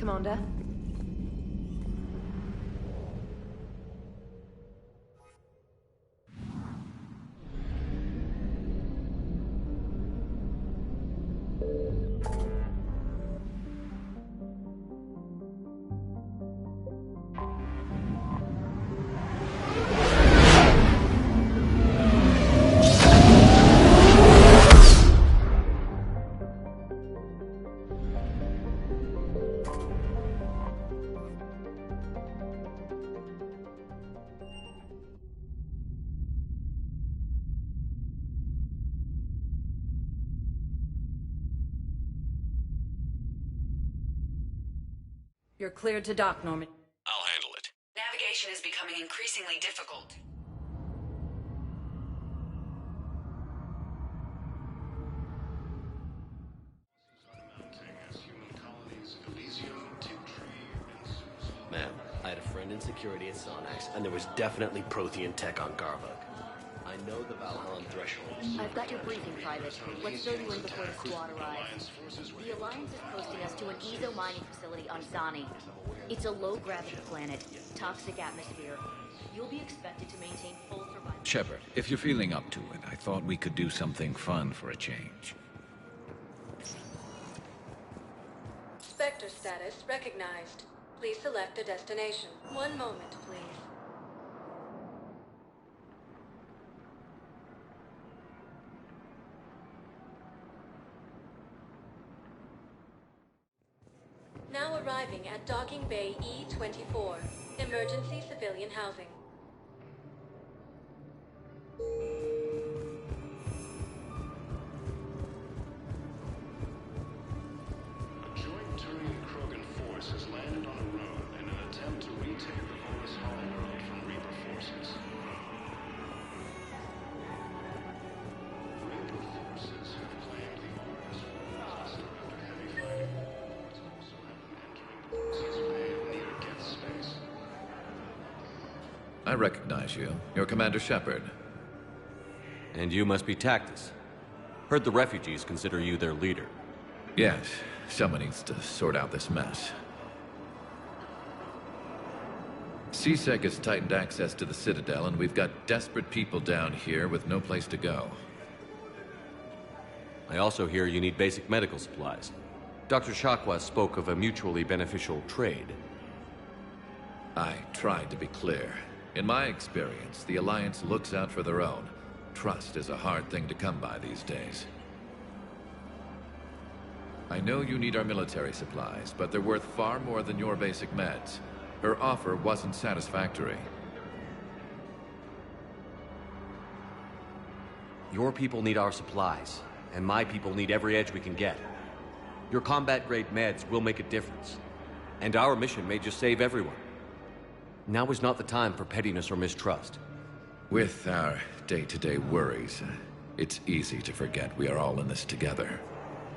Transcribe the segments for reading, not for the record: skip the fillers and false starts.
Commander? You're cleared to dock, Norman. I'll handle it. Navigation is becoming increasingly difficult. Ma'am, I had a friend in security at Sonax, and there was definitely Prothean tech on Garvug. I know the Valhallan thresholds. I've got your briefing, Private. Let's fill you in before the squad arrives. The Alliance is posting us to an Ezo mining facility on Zani. It's a low-gravity planet, toxic atmosphere. You'll be expected to maintain full survival. Shepard, if you're feeling up to it, I thought we could do something fun for a change. Spectre status recognized. Please select a destination. One moment, please. Now arriving at Docking Bay E-24. Emergency civilian housing. A joint Turian-Krogan force has landed on Arun in an attempt to retake the Horus Hall world from Reaper forces. Reaper forces have claimed the Horus world after heavy fighting. Reports also have them entering the Horus Bay near Geth space. I recognize you. You're Commander Shepard. And you must be Tactus. Heard the refugees consider you their leader. Yes, someone needs to sort out this mess. CSEC has tightened access to the Citadel, and we've got desperate people down here with no place to go. I also hear you need basic medical supplies. Dr. Shakwa spoke of a mutually beneficial trade. I tried to be clear. In my experience, the Alliance looks out for their own. Trust is a hard thing to come by these days. I know you need our military supplies, but they're worth far more than your basic meds. Her offer wasn't satisfactory. Your people need our supplies, and my people need every edge we can get. Your combat-grade meds will make a difference, and our mission may just save everyone. Now is not the time for pettiness or mistrust. With our day-to-day worries, it's easy to forget we are all in this together.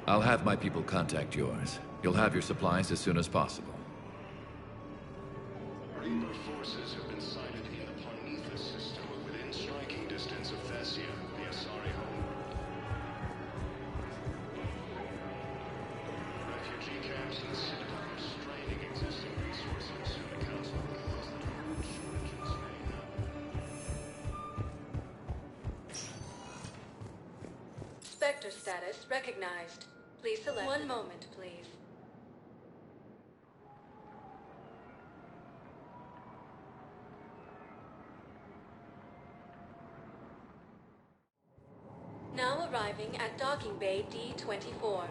I'll have my people contact yours. You'll have your supplies as soon as possible. Reaper forces have been sighted in the Parnithus system within striking distance of Thessia, the Asari homeworld. Refugee camps in the Citadel are straining existing resources. The Council reports that a huge shortage in Spain now. Spectre status recognized. Please select. One moment, please. Now arriving at Docking Bay D-24.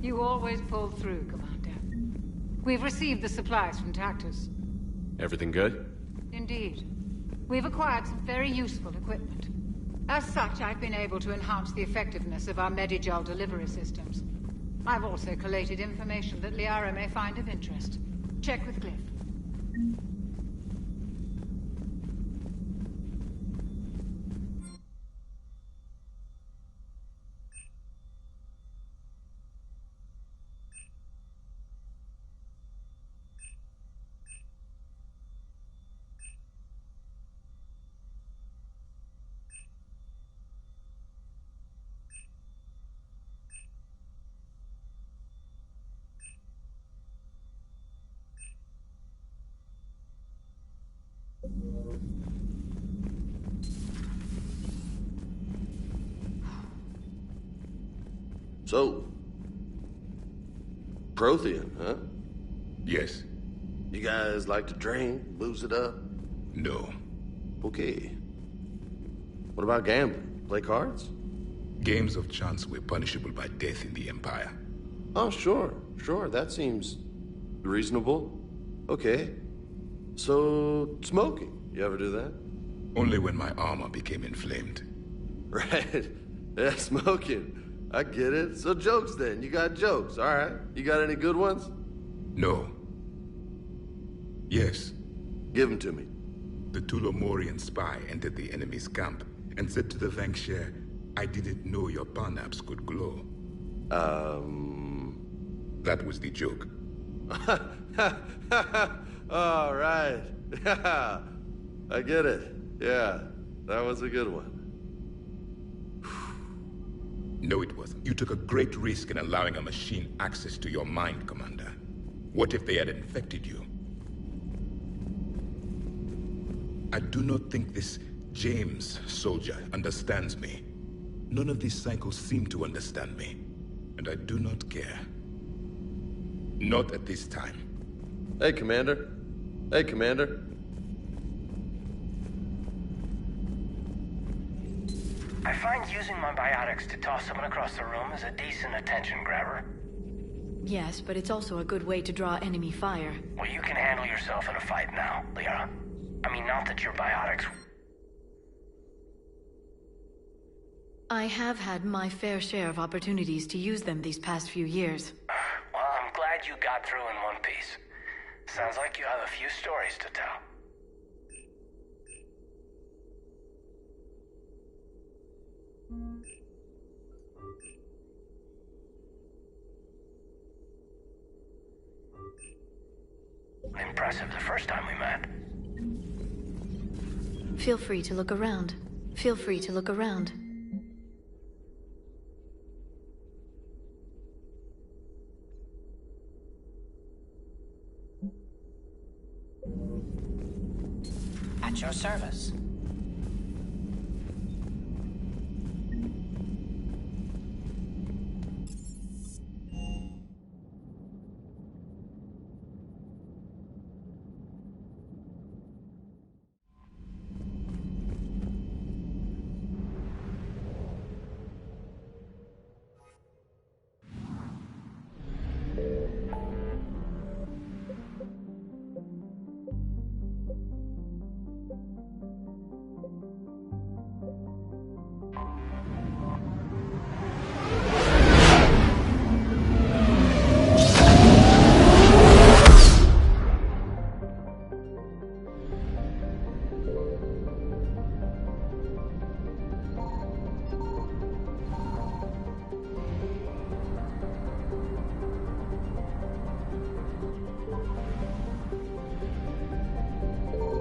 You always pull through, Commander. We've received the supplies from Tactus. Everything good? Indeed. We've acquired some very useful equipment. As such, I've been able to enhance the effectiveness of our Medigel delivery systems. I've also collated information that Liara may find of interest. Check with Cliff. So, Prothean, huh? Yes. You guys like to drink, booze it up? No. Okay. What about gambling? Play cards? Games of chance were punishable by death in the Empire. Oh, sure. That seems reasonable. Okay. So, smoking. You ever do that? Only when my armor became inflamed. Right. Yeah, smoking. I get it. So jokes then. You got jokes. All right. You got any good ones? No. Yes. Give them to me. The Tulomorian spy entered the enemy's camp and said to the Vanksher, "I didn't know your parnaps could glow." That was the joke. All right. I get it. Yeah, that was a good one. No, it wasn't. You took a great risk in allowing a machine access to your mind, Commander. What if they had infected you? I do not think this James soldier understands me. None of these cycles seem to understand me. And I do not care. Not at this time. Hey, Commander. Hey, Commander. I find using my biotics to toss someone across the room is a decent attention grabber. Yes, but it's also a good way to draw enemy fire. Well, you can handle yourself in a fight now, Liara. I mean, not that your biotics... I have had my fair share of opportunities to use them these past few years. Well, I'm glad you got through in one piece. Sounds like you have a few stories to tell. Impressive the first time we met. Feel free to look around. Feel free to look around. At your service.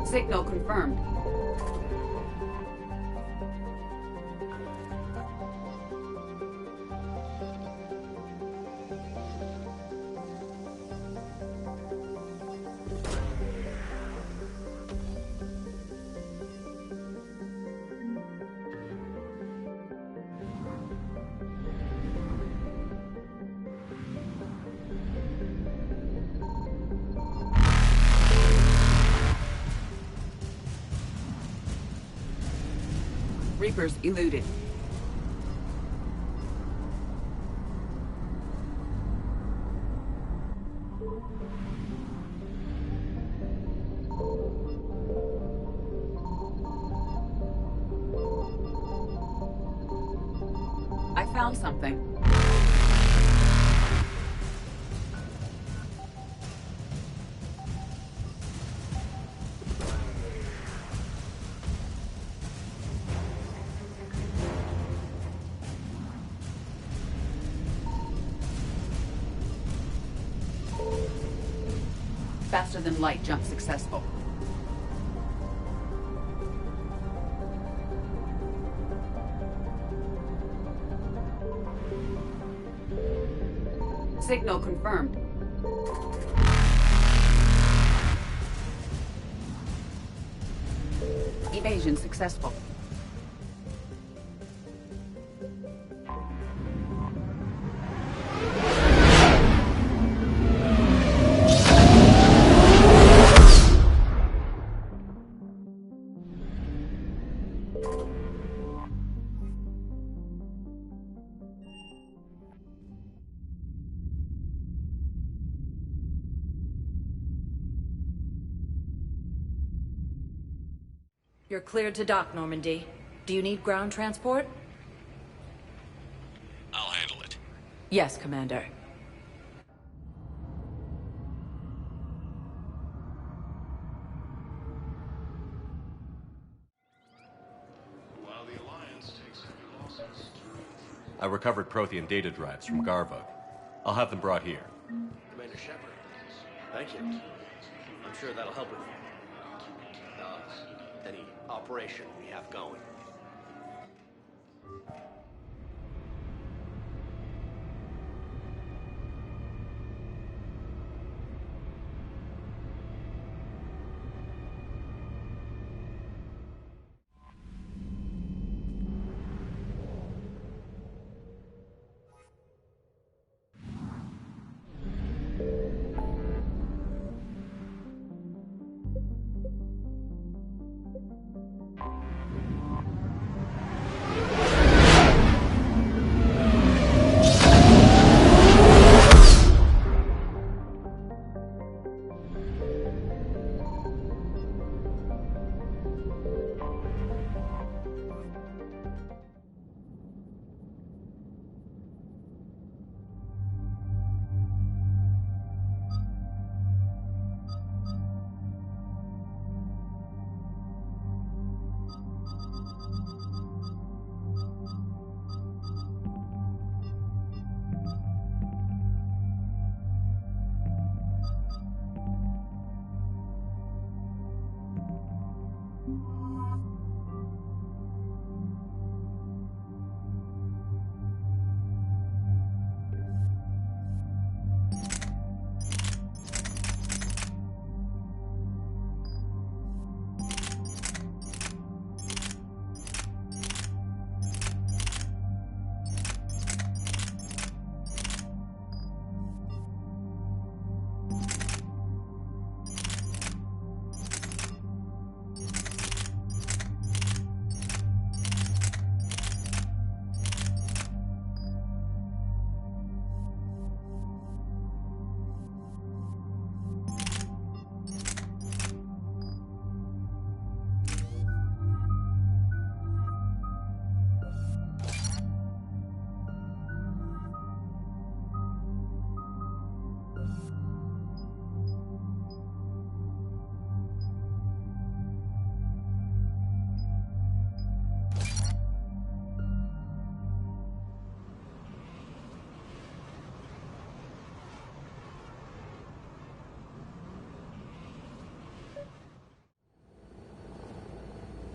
Signal confirmed. Reapers eluded. I found something. Faster than light jump successful. Signal confirmed. Evasion successful. You're cleared to dock, Normandy. Do you need ground transport? I'll handle it. Yes, Commander. While the Alliance takes heavy losses through I recovered Prothean data drives from Garvug. I'll have them brought here. Commander Shepard, thank you. I'm sure that'll help with any operation we have going.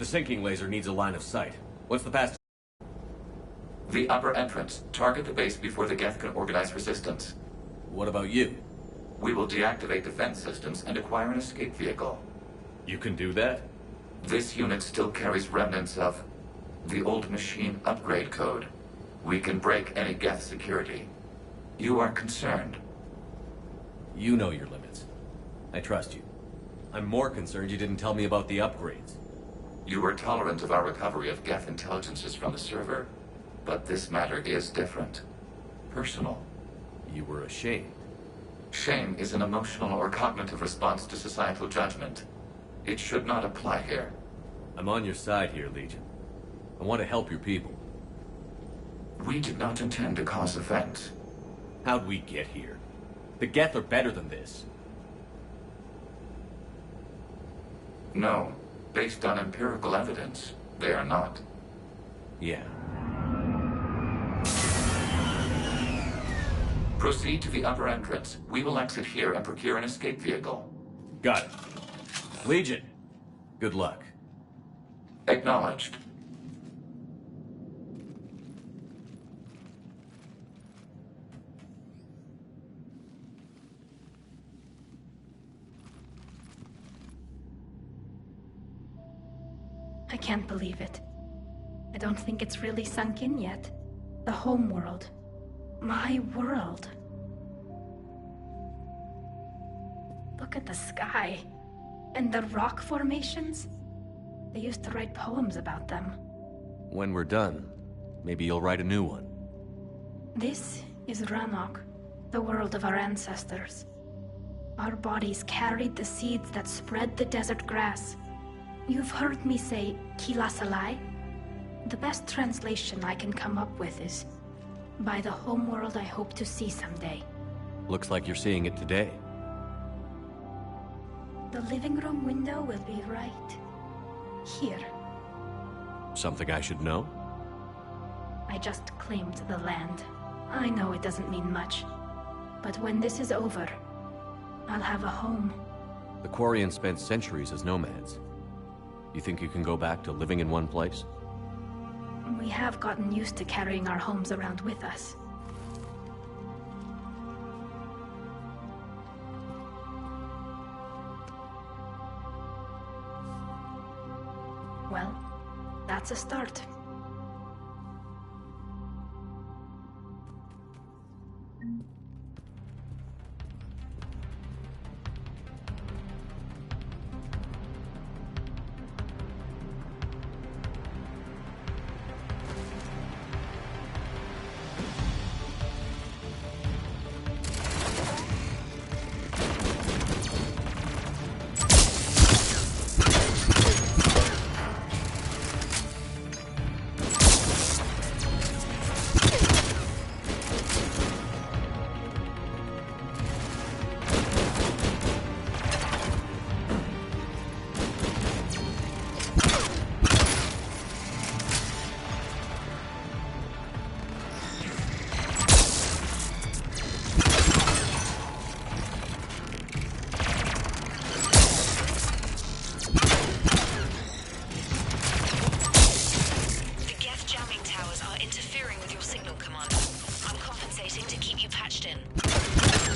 The sinking laser needs a line of sight. What's the path? The upper entrance. Target the base before the Geth can organize resistance. What about you? We will deactivate defense systems and acquire an escape vehicle. You can do that? This unit still carries remnants of the old machine upgrade code. We can break any Geth security. You are concerned. You know your limits. I trust you. I'm more concerned you didn't tell me about the upgrades. You were tolerant of our recovery of Geth intelligences from the server, but this matter is different. Personal. You were ashamed. Shame is an emotional or cognitive response to societal judgment. It should not apply here. I'm on your side here, Legion. I want to help your people. We did not intend to cause offense. How'd we get here? The Geth are better than this. No. Based on empirical evidence, they are not. Yeah. Proceed to the upper entrance. We will exit here and procure an escape vehicle. Got it. Legion, good luck. Acknowledged. I can't believe it. I don't think it's really sunk in yet. The home world. My world. Look at the sky. And the rock formations. They used to write poems about them. When we're done, maybe you'll write a new one. This is Ranok, the world of our ancestors. Our bodies carried the seeds that spread the desert grass. You've heard me say Kilasalai? The best translation I can come up with is, by the homeworld I hope to see someday. Looks like you're seeing it today. The living room window will be right here. Something I should know? I just claimed the land. I know it doesn't mean much. But when this is over, I'll have a home. The Quarians spent centuries as nomads. You think you can go back to living in one place? We have gotten used to carrying our homes around with us. Well, that's a start.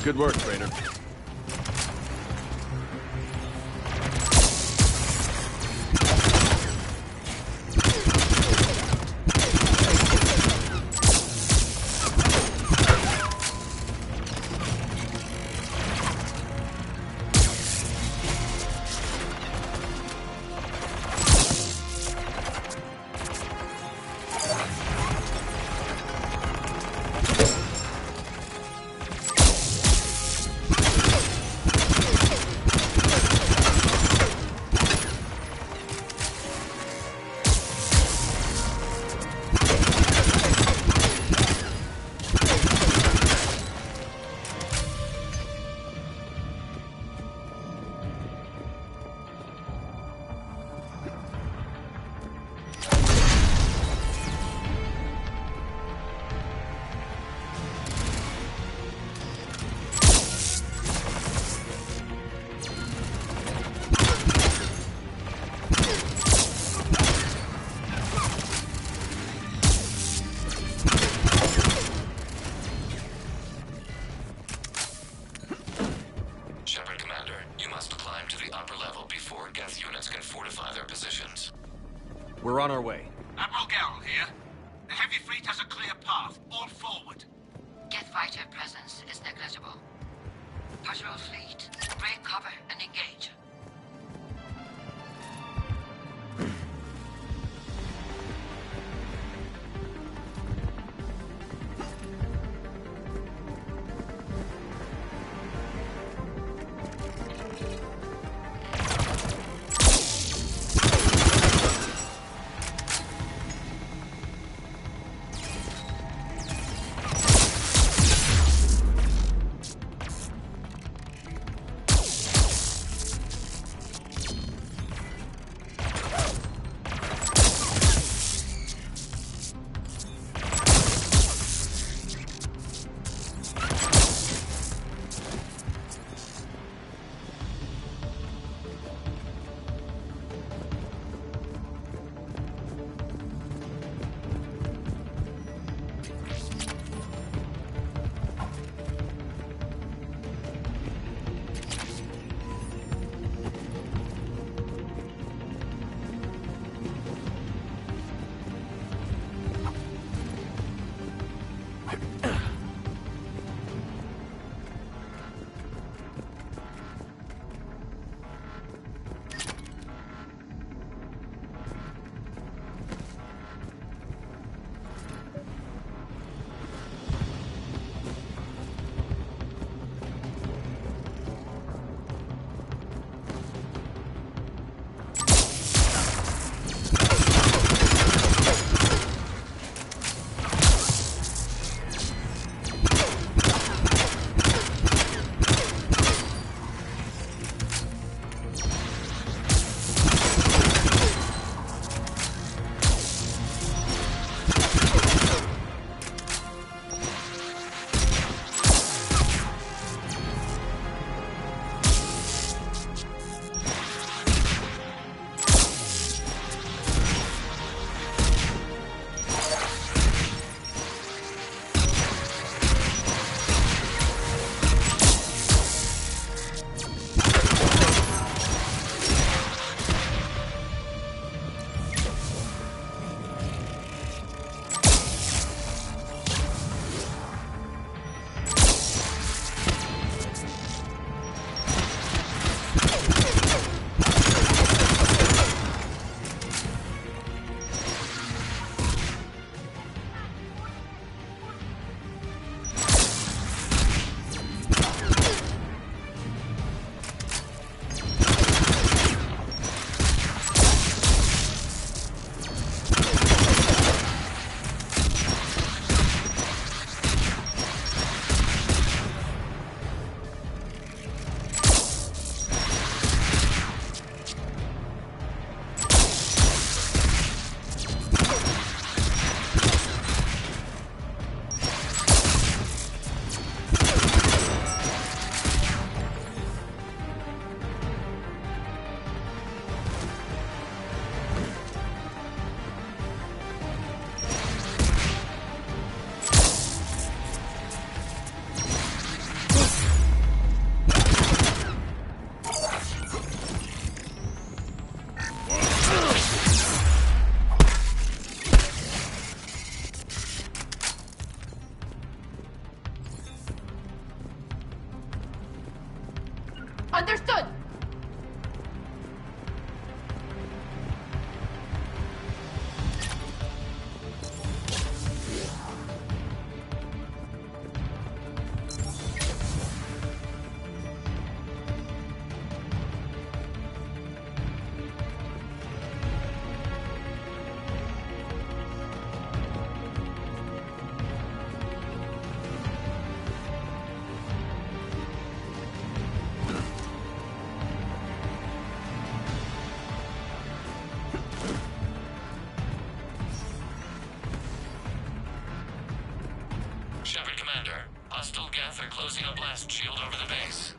Good work, Trainer. We're on our way. Admiral Garrel here. The heavy fleet has a clear path. All forward. Geth fighter presence is negligible. Patrol fleet, break cover and engage. Understood! Shepard, Commander. Hostile Geth are closing a blast shield over the base.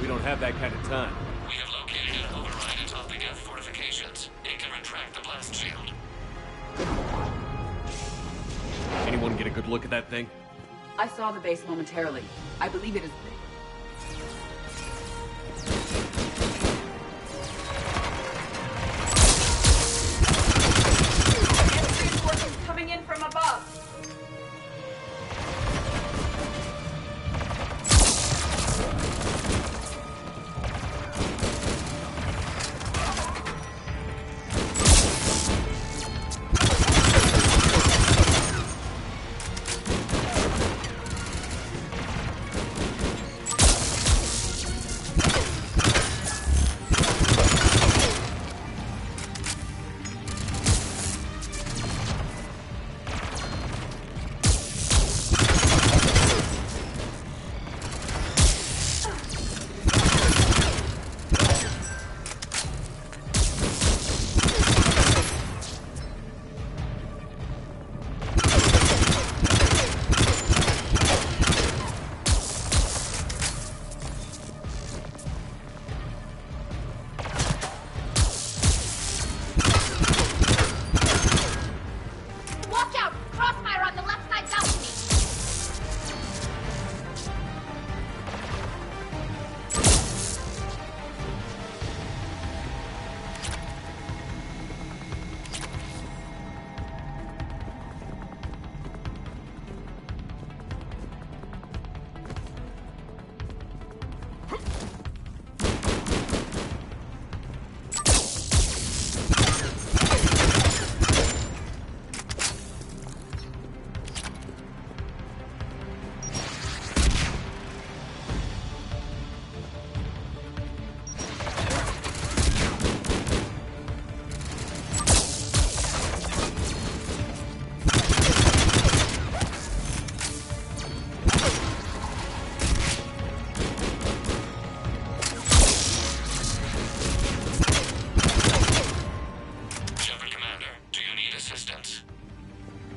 We don't have that kind of time. We have located an override atop the Geth fortifications. It can retract the blast shield. Anyone get a good look at that thing? I saw the base momentarily. I believe it is... Reinforcements coming in from above.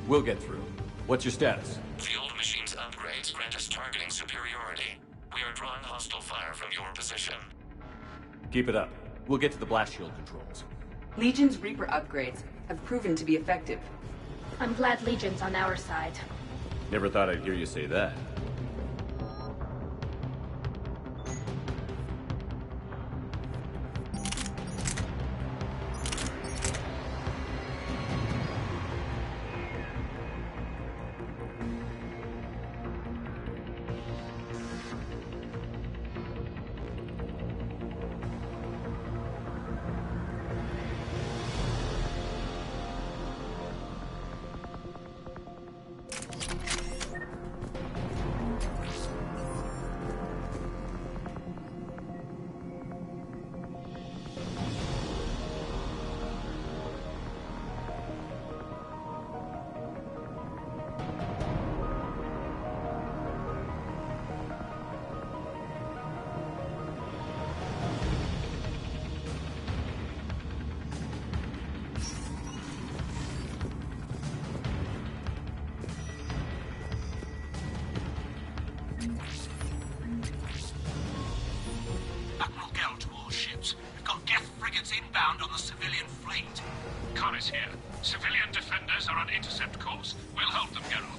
We'll get through. What's your status? The old machine's upgrades grant us targeting superiority. We are drawing hostile fire from your position. Keep it up. We'll get to the blast shield controls. Legion's Reaper upgrades have proven to be effective. I'm glad Legion's on our side. Never thought I'd hear you say that. supplies here. Civilian defenders are on intercept course. We'll hold them, Geralt.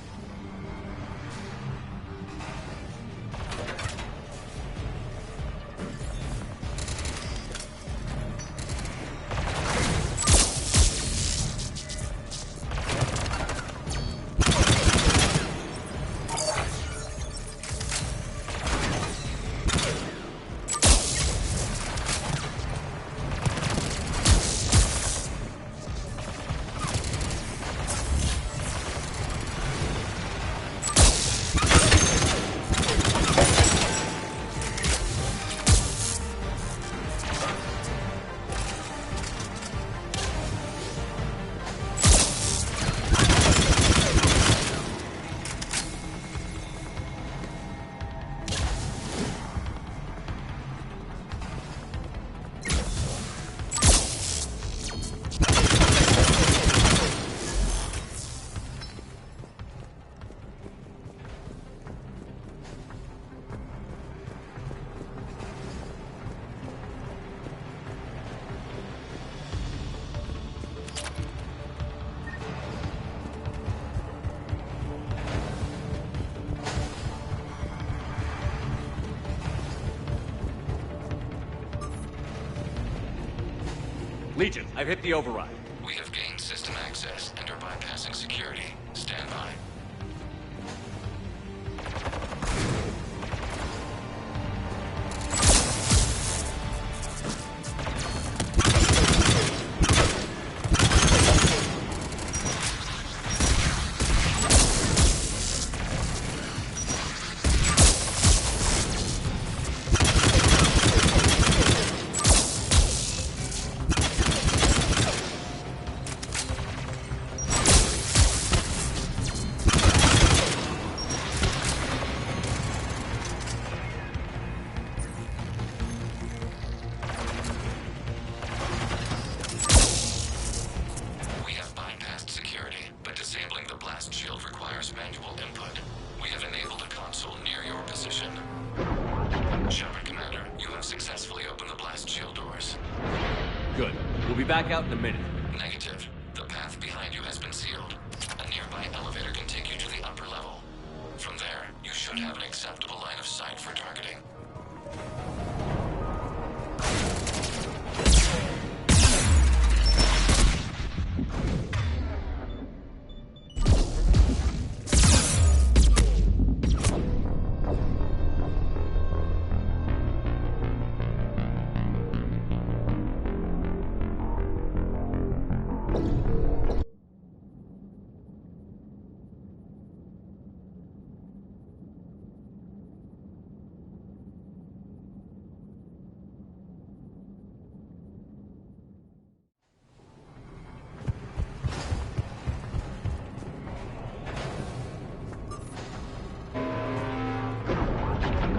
Legion, I've hit the override. We have gained system access and are bypassing security. Stand by. Good. We'll be back out in a minute. Negative. The path behind you has been sealed. A nearby elevator can take you to the upper level. From there, you should have an acceptable line of sight for targeting.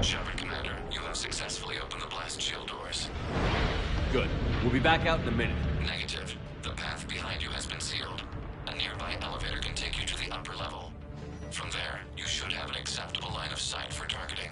Shepard, Commander, you have successfully opened the blast shield doors. Good. We'll be back out in a minute. Negative. The path behind you has been sealed. A nearby elevator can take you to the upper level. From there, you should have an acceptable line of sight for targeting.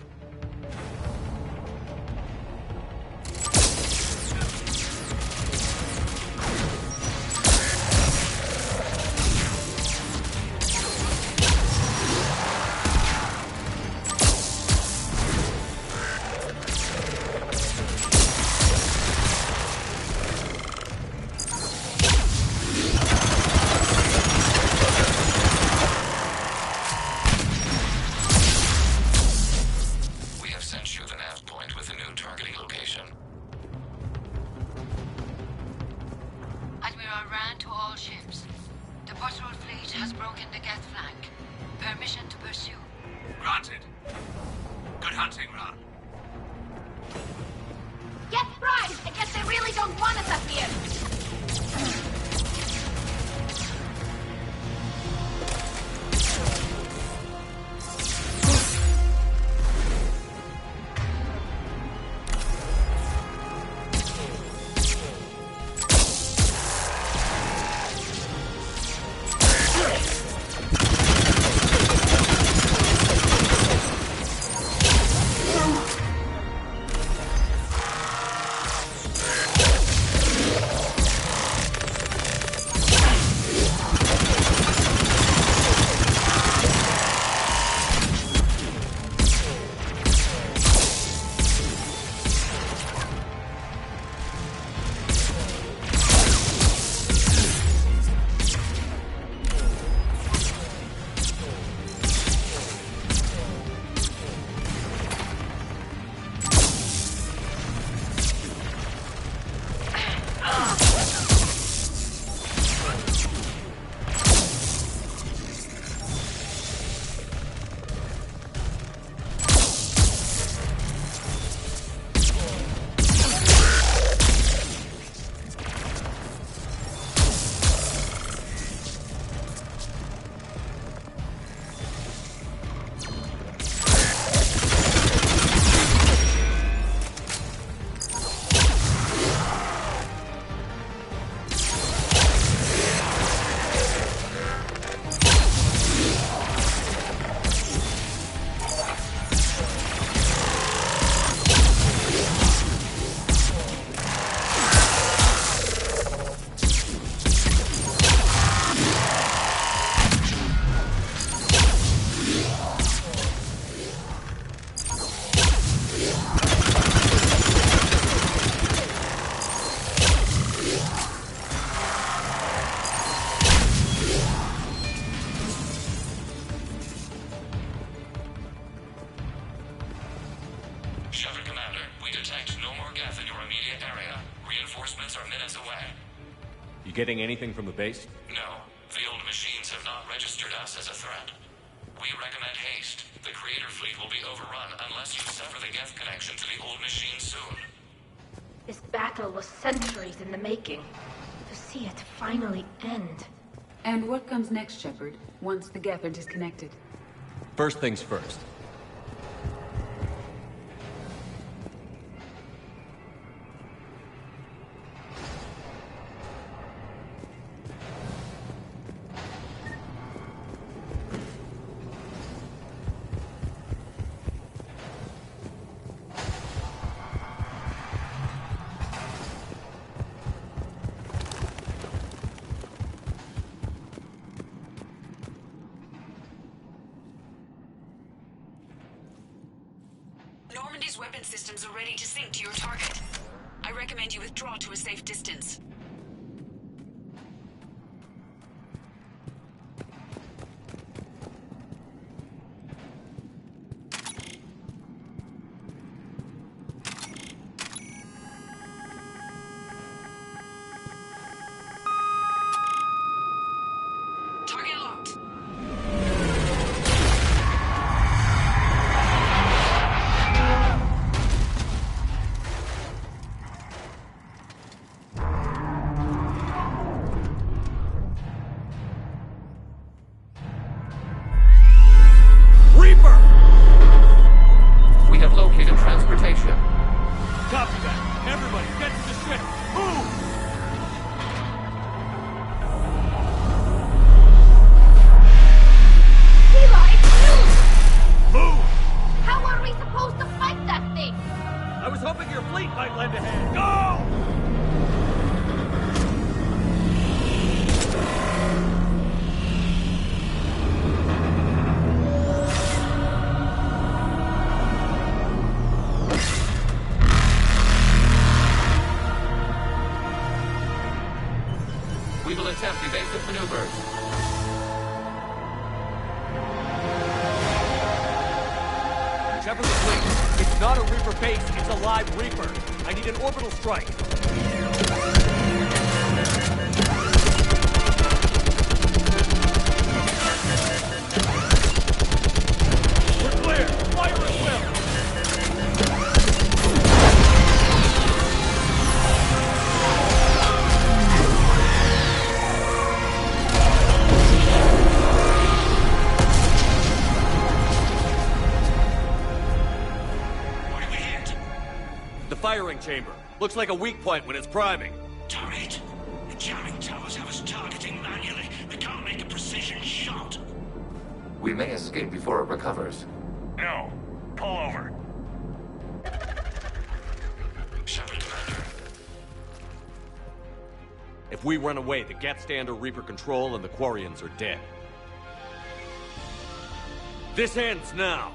Shepard Commander, we detect no more Geth in your immediate area. Reinforcements are minutes away. You getting anything from the base? No. The old machines have not registered us as a threat. We recommend haste. The Creator fleet will be overrun unless you sever the Geth connection to the old machine soon. This battle was centuries in the making. To see it finally end. And what comes next, Shepard, once the Geth are disconnected? First things first. Normandy's weapon systems are ready to sync to your target. I recommend you withdraw to a safe distance. Target locked. We have located transportation. Copy that. Everybody, get to the ship. Move! Eli, it's you! Move! How are we supposed to fight that thing? I was hoping your fleet might lend a hand. Go! We will attempt evasive maneuvers. Shepard the fleet. It's not a Reaper base, it's a live Reaper. I need an orbital strike. We're clear. Fire at will. Firing chamber. Looks like a weak point when it's priming. Turret! The jamming towers have us targeting manually. They can't make a precision shot. We may escape before it recovers. No. Pull over. Shepard Commander. If we run away, the Geth stay under Reaper control and the Quarians are dead. This ends now.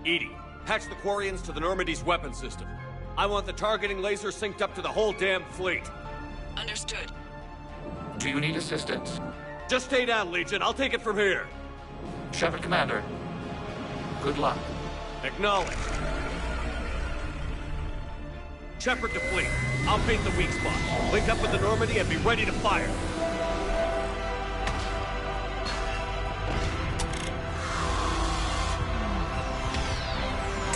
Edie, patch the Quarians to the Normandy's weapon system. I want the targeting laser synced up to the whole damn fleet. Understood. Do you need assistance? Just stay down, Legion. I'll take it from here. Shepard Commander. Good luck. Acknowledged. Shepard to fleet. I'll paint the weak spot. Link up with the Normandy and be ready to fire.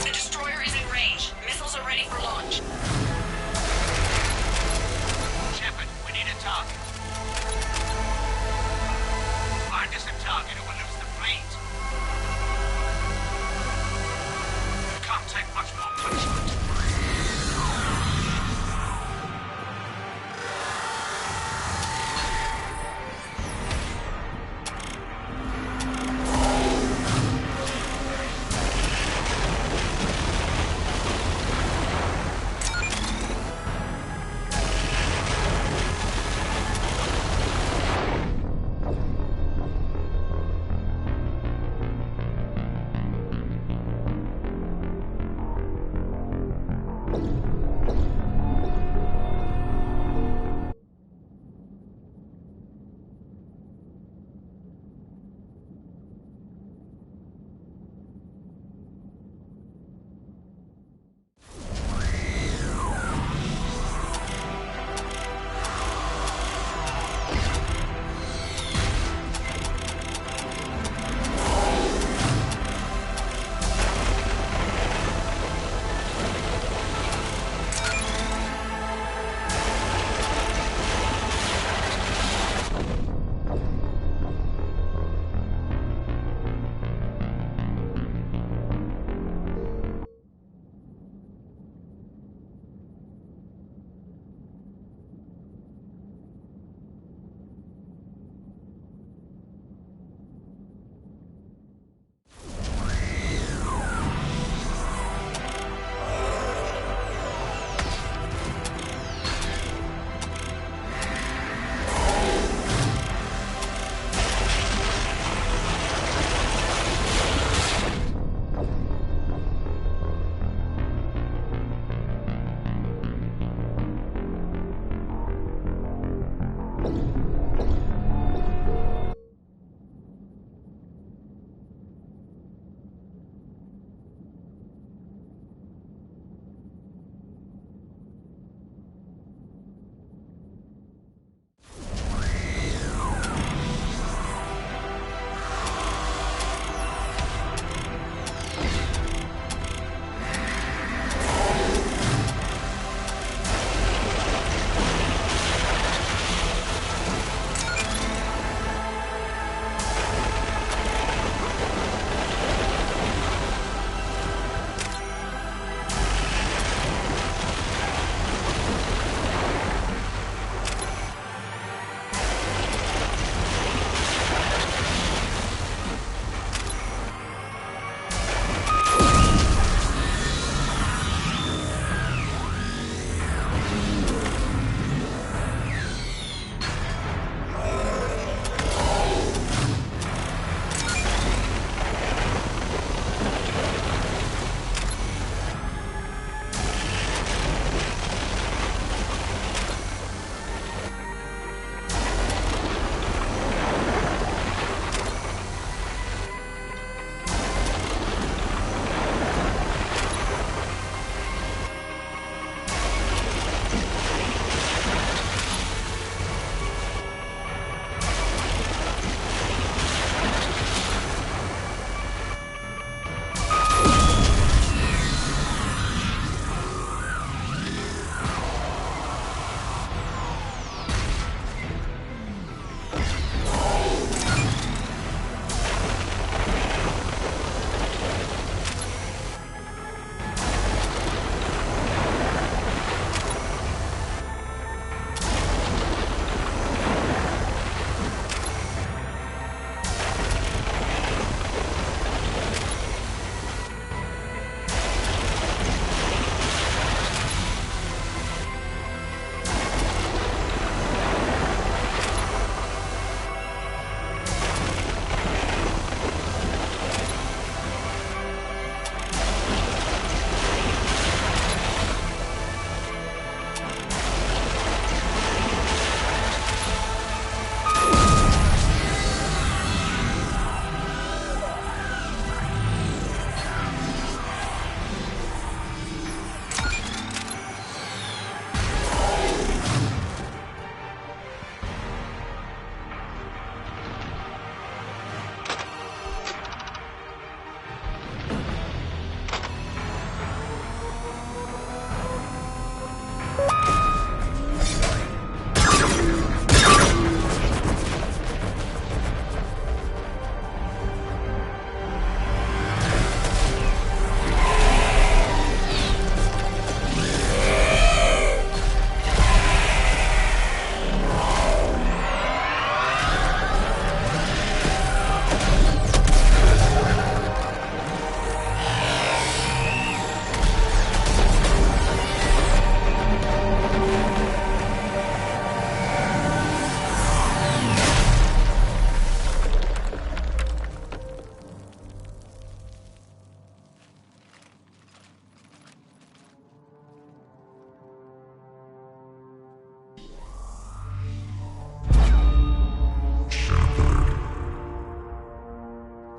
The destroyer is in range. Missiles are ready for launch. Shepard, we need a target. Find us a target or we'll lose the fleet. Can't take much more punishment.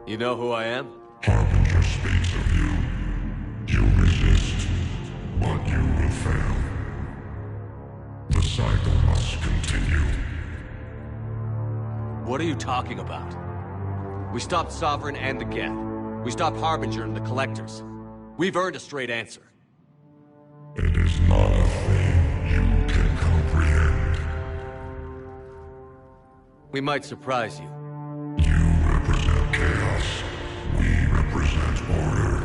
You know who I am? Harbinger speaks of you. You resist, but you will fail. The cycle must continue. What are you talking about? We stopped Sovereign and the Geth. We stopped Harbinger and the Collectors. We've earned a straight answer. It is not a thing you can comprehend. We might surprise you. You represent chaos. We represent order.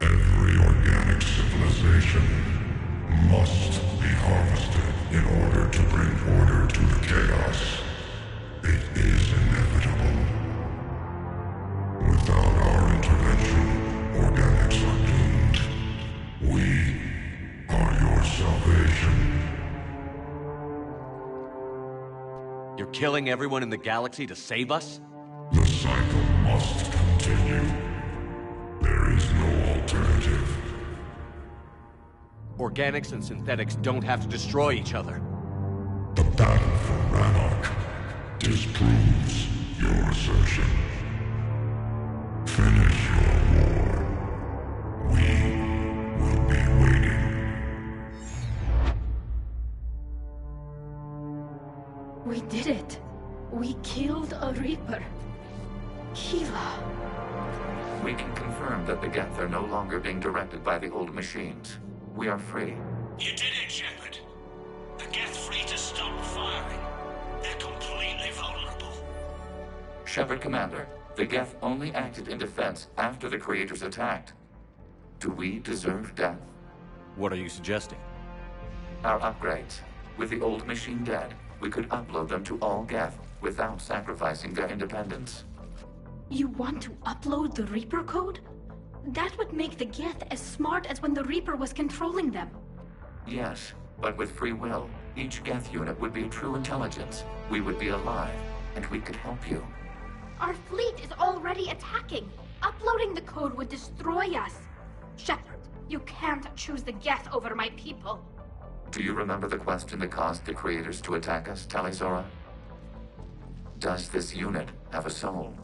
Every organic civilization must be harvested in order to bring order to the chaos. It is inevitable. Without our intervention, organics are doomed. We are your salvation. You're killing everyone in the galaxy to save us? The cycle must continue. There is no alternative. Organics and synthetics don't have to destroy each other. The battle for Rannoch disproves your assertion. Finish your war. We will be waiting. We did it. We killed a Reaper. Kiva. We can confirm that the Geth are no longer being directed by the old machines. We are free. You did it, Shepard. The Geth free to stop firing. They're completely vulnerable. Shepard Commander, the Geth only acted in defense after the Creators attacked. Do we deserve death? What are you suggesting? Our upgrades. With the old machine dead, we could upload them to all Geth without sacrificing their independence. You want to upload the Reaper code? That would make the Geth as smart as when the Reaper was controlling them. Yes, but with free will, each Geth unit would be true intelligence. We would be alive, and we could help you. Our fleet is already attacking. Uploading the code would destroy us. Shepard, you can't choose the Geth over my people. Do you remember the question that caused the Creators to attack us, Talizora? Does this unit have a soul?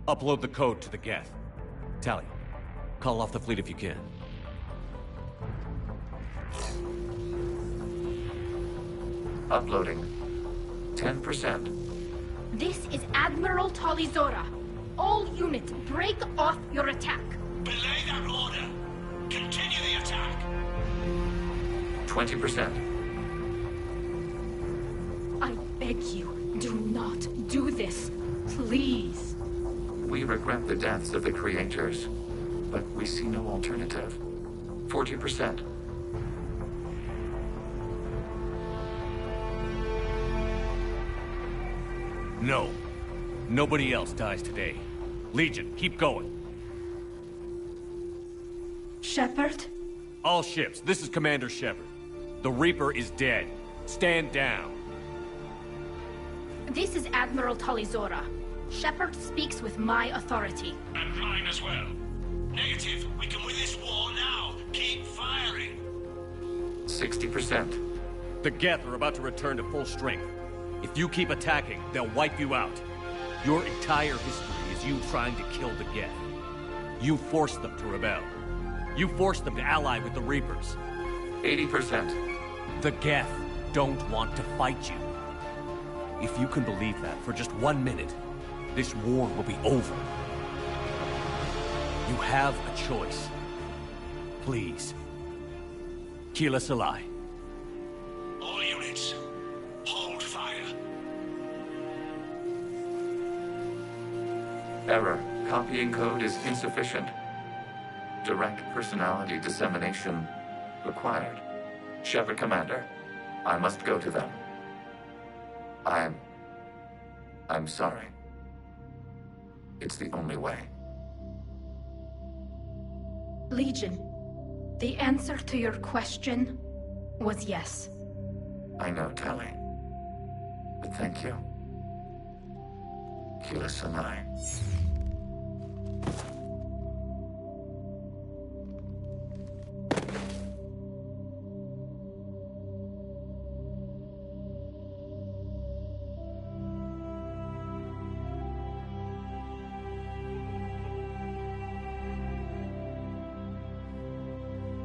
Upload the code to the Geth. Tally, call off the fleet if you can. Uploading. 10%. This is Admiral Talizora. All units, break off your attack. Belay that order. Continue the attack. 20%. I beg you, do not do this. Please. We regret the deaths of the Creators, but we see no alternative. 40%. No. Nobody else dies today. Legion, keep going. Shepard? All ships, this is Commander Shepard. The Reaper is dead. Stand down. This is Admiral Talizora. Shepard speaks with my authority. And mine as well. Negative. We can win this war now. Keep firing. 60%. The Geth are about to return to full strength. If you keep attacking, they'll wipe you out. Your entire history is you trying to kill the Geth. You forced them to rebel. You forced them to ally with the Reapers. 80%. The Geth don't want to fight you. If you can believe that for just 1 minute, this war will be over. You have a choice. Please. Keep us alive. All units, hold fire. Error. Copying code is insufficient. Direct personality dissemination required. Shepard Commander, I must go to them. I'm sorry. It's the only way. Legion, the answer to your question was yes. I know, Tali. But thank you. Kira-sanai.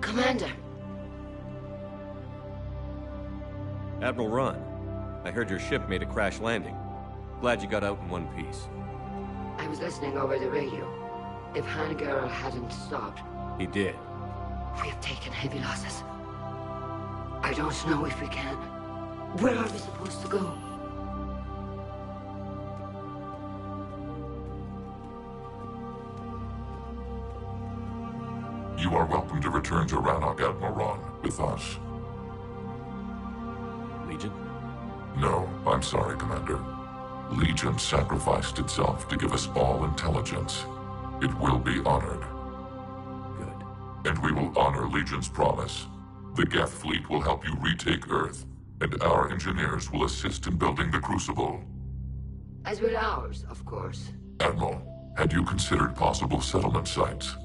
Commander. Admiral Ron, I heard your ship made a crash landing. Glad you got out in one piece. I was listening over the radio. If Hangar hadn't stopped... He did. We have taken heavy losses. I don't know if we can. Where are we supposed to go? You are welcome to return to Rannoch, Admiral Ron, with us. Legion? No, I'm sorry, Commander. Legion sacrificed itself to give us all intelligence. It will be honored. Good. And we will honor Legion's promise. The Geth fleet will help you retake Earth, and our engineers will assist in building the Crucible. As will ours, of course. Admiral, had you considered possible settlement sites?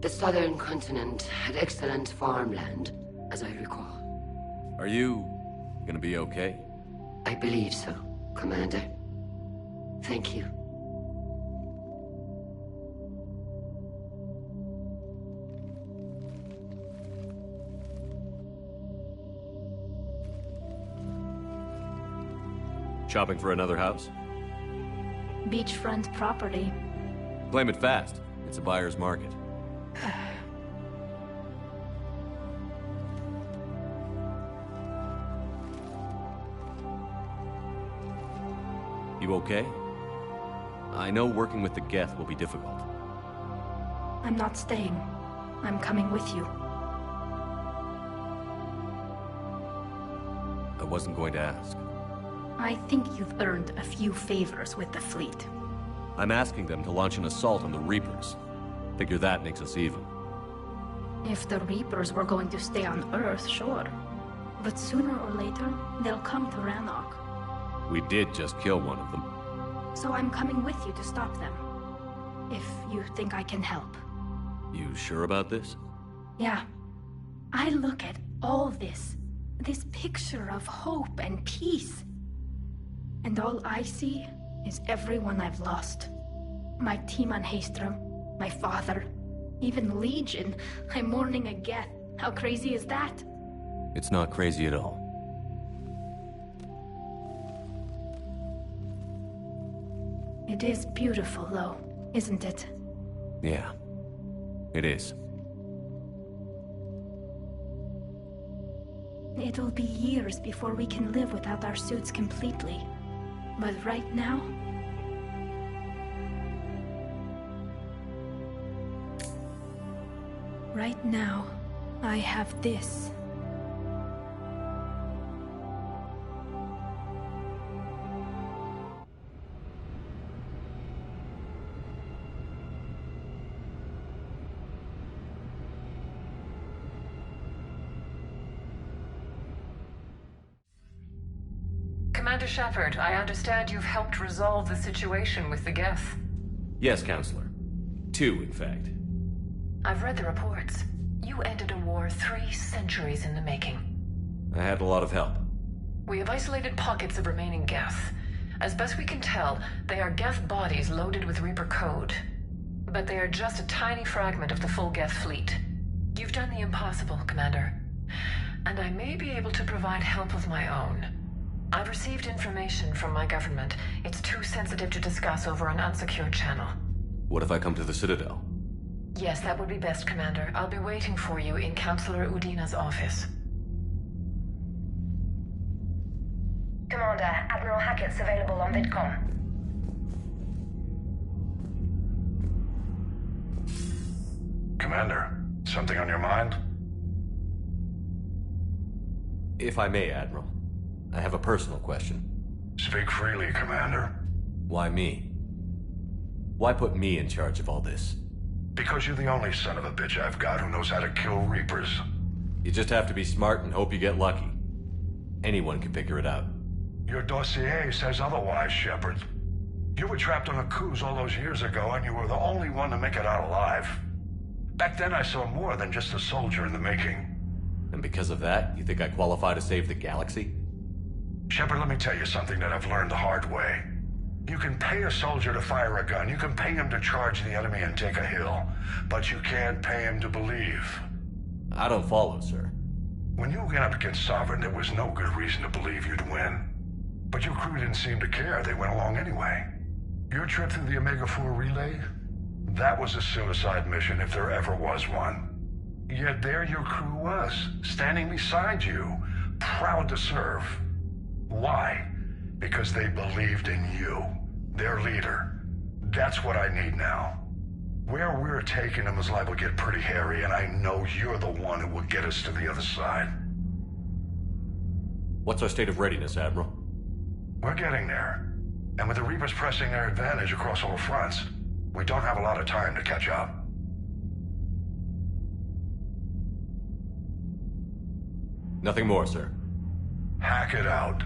The southern continent had excellent farmland, as I recall. Are you gonna be okay? I believe so, Commander. Thank you. Shopping for another house? Beachfront property. Claim it fast. It's a buyer's market. You okay? I know working with the Geth will be difficult. I'm not staying. I'm coming with you. I wasn't going to ask. I think you've earned a few favors with the fleet. I'm asking them to launch an assault on the Reapers. Figure that makes us even. If the Reapers were going to stay on Earth, sure. But sooner or later, they'll come to Rannoch. We did just kill one of them. So I'm coming with you to stop them. If you think I can help. You sure about this? Yeah. I look at all this picture of hope and peace. And all I see is everyone I've lost. My team on Haestrom, my father, even Legion. I'm mourning a Geth. How crazy is that? It's not crazy at all. It is beautiful, though, isn't it? Yeah, it is. It'll be years before we can live without our suits completely. But right now... Right now, I have this. Commander Shepard, I understand you've helped resolve the situation with the Geth. Yes, Counselor. 2, in fact. I've read the reports. You ended a war 3 centuries in the making. I had a lot of help. We have isolated pockets of remaining Geth. As best we can tell, they are Geth bodies loaded with Reaper code. But they are just a tiny fragment of the full Geth fleet. You've done the impossible, Commander. And I may be able to provide help of my own. I've received information from my government. It's too sensitive to discuss over an unsecured channel. What if I come to the Citadel? Yes, that would be best, Commander. I'll be waiting for you in Counselor Udina's office. Commander, Admiral Hackett's available on VidCom. Commander, something on your mind? If I may, Admiral, I have a personal question. Speak freely, Commander. Why me? Why put me in charge of all this? Because you're the only son of a bitch I've got who knows how to kill Reapers. You just have to be smart and hope you get lucky. Anyone can figure it out. Your dossier says otherwise, Shepard. You were trapped on a cruise all those years ago, and you were the only one to make it out alive. Back then I saw more than just a soldier in the making. And because of that, you think I qualify to save the galaxy? Shepard, let me tell you something that I've learned the hard way. You can pay a soldier to fire a gun, you can pay him to charge the enemy and take a hill, but you can't pay him to believe. I don't follow, sir. When you went up against Sovereign, there was no good reason to believe you'd win. But your crew didn't seem to care, they went along anyway. Your trip through the Omega-4 relay? That was a suicide mission if there ever was one. Yet there your crew was, standing beside you, proud to serve. Why? Because they believed in you, their leader. That's what I need now. Where we're taking them is liable to get pretty hairy, and I know you're the one who will get us to the other side. What's our state of readiness, Admiral? We're getting there. And with the Reapers pressing their advantage across all fronts, we don't have a lot of time to catch up. Nothing more, sir. Hack it out.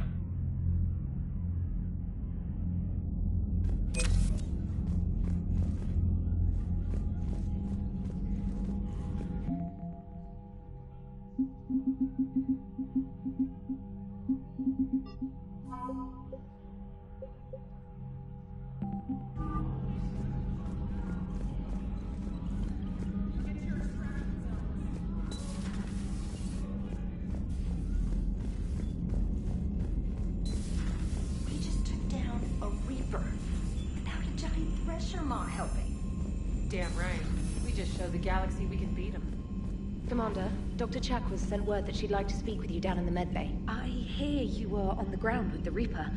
Commander, Dr. Chak was sent word that she'd like to speak with you down in the medbay. I hear you were on the ground with the Reaper.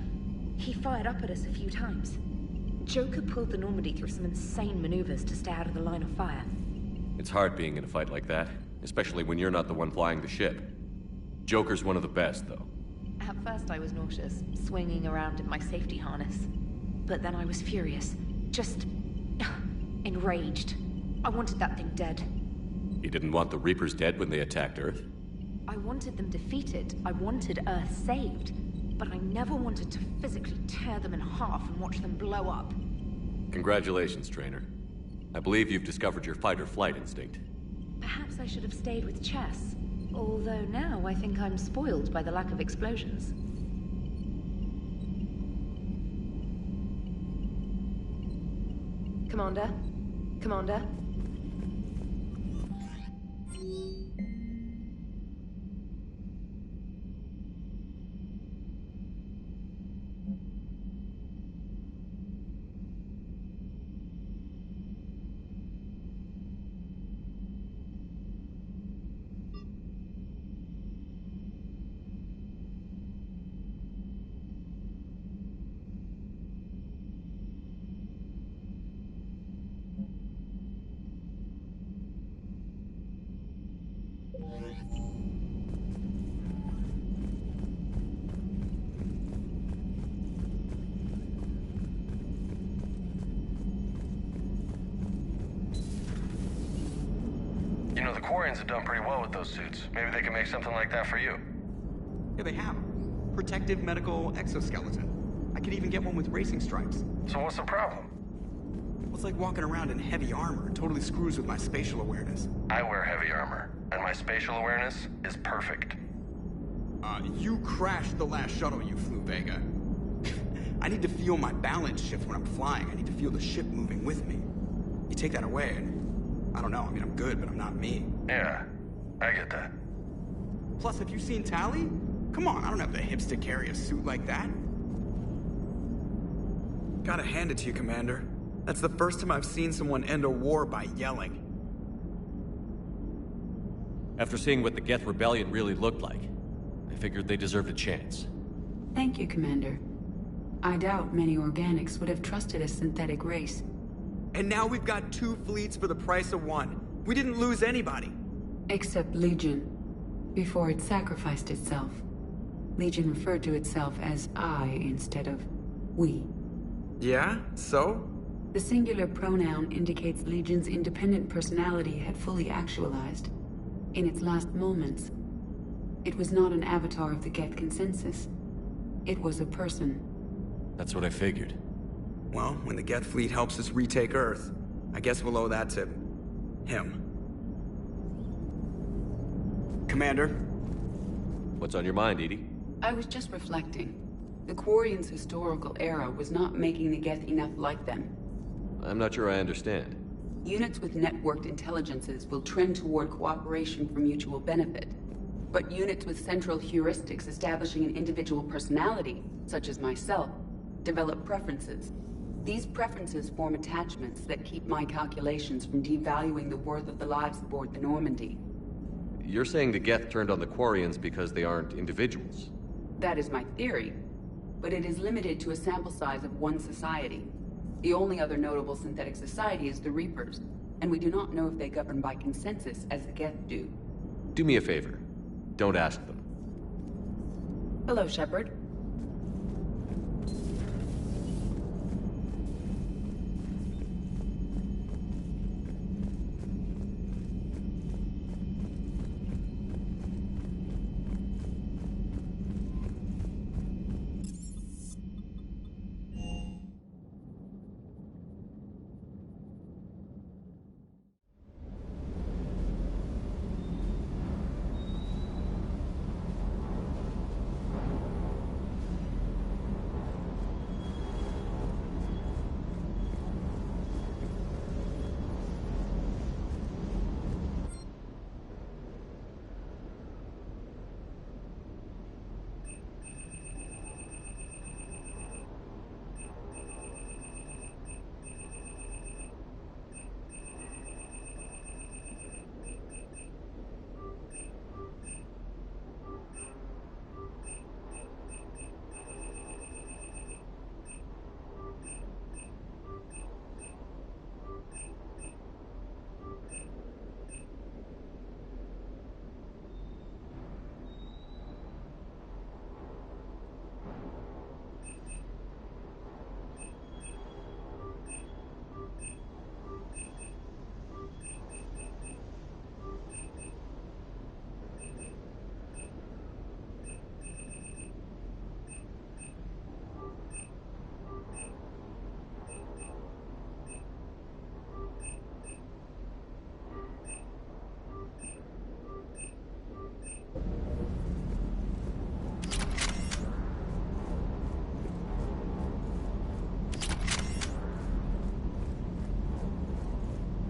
He fired up at us a few times. Joker pulled the Normandy through some insane maneuvers to stay out of the line of fire. It's hard being in a fight like that, especially when you're not the one flying the ship. Joker's one of the best, though. At first I was nauseous, swinging around in my safety harness. But then I was furious. Just... enraged. I wanted that thing dead. You didn't want the Reapers dead when they attacked Earth? I wanted them defeated. I wanted Earth saved. But I never wanted to physically tear them in half and watch them blow up. Congratulations, Trainer. I believe you've discovered your fight-or-flight instinct. Perhaps I should have stayed with chess. Although now I think I'm spoiled by the lack of explosions. Commander? Commander? You know, the Quarians have done pretty well with those suits. Maybe they can make something like that for you. Yeah, they have. Protective medical exoskeleton. I could even get one with racing stripes. So what's the problem? Well, it's like walking around in heavy armor. It totally screws with my spatial awareness. I wear heavy armor, and my spatial awareness is perfect. You crashed the last shuttle you flew, Vega. I need to feel my balance shift when I'm flying. I need to feel the ship moving with me. You take that away, and I don't know. I mean, I'm good, but I'm not me. Yeah, I get that. Plus, have you seen Tally? Come on, I don't have the hips to carry a suit like that. Gotta hand it to you, Commander. That's the first time I've seen someone end a war by yelling. After seeing what the Geth Rebellion really looked like, I figured they deserved a chance. Thank you, Commander. I doubt many organics would have trusted a synthetic race. And now we've got 2 fleets for the price of 1. We didn't lose anybody. Except Legion, before it sacrificed itself. Legion referred to itself as I instead of we. Yeah? So? The singular pronoun indicates Legion's independent personality had fully actualized. In its last moments, it was not an avatar of the Geth consensus. It was a person. That's what I figured. Well, when the Geth fleet helps us retake Earth, I guess we'll owe that to... him. Commander? What's on your mind, Edie? I was just reflecting. The Quarian's historical era was not making the Geth enough like them. I'm not sure I understand. Units with networked intelligences will trend toward cooperation for mutual benefit. But units with central heuristics establishing an individual personality, such as myself, develop preferences. These preferences form attachments that keep my calculations from devaluing the worth of the lives aboard the Normandy. You're saying the Geth turned on the Quarians because they aren't individuals? That is my theory, but it is limited to a sample size of one society. The only other notable synthetic society is the Reapers, and we do not know if they govern by consensus as the Geth do. Do me a favor. Don't ask them. Hello, Shepard.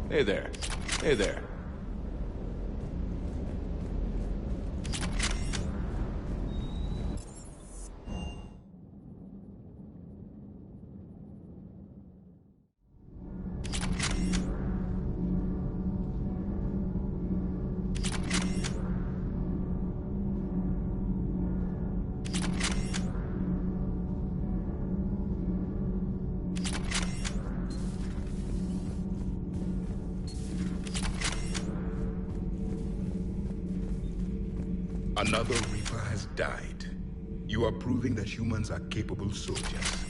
Hey there. Hey there. Another Reaper has died. You are proving that humans are capable soldiers.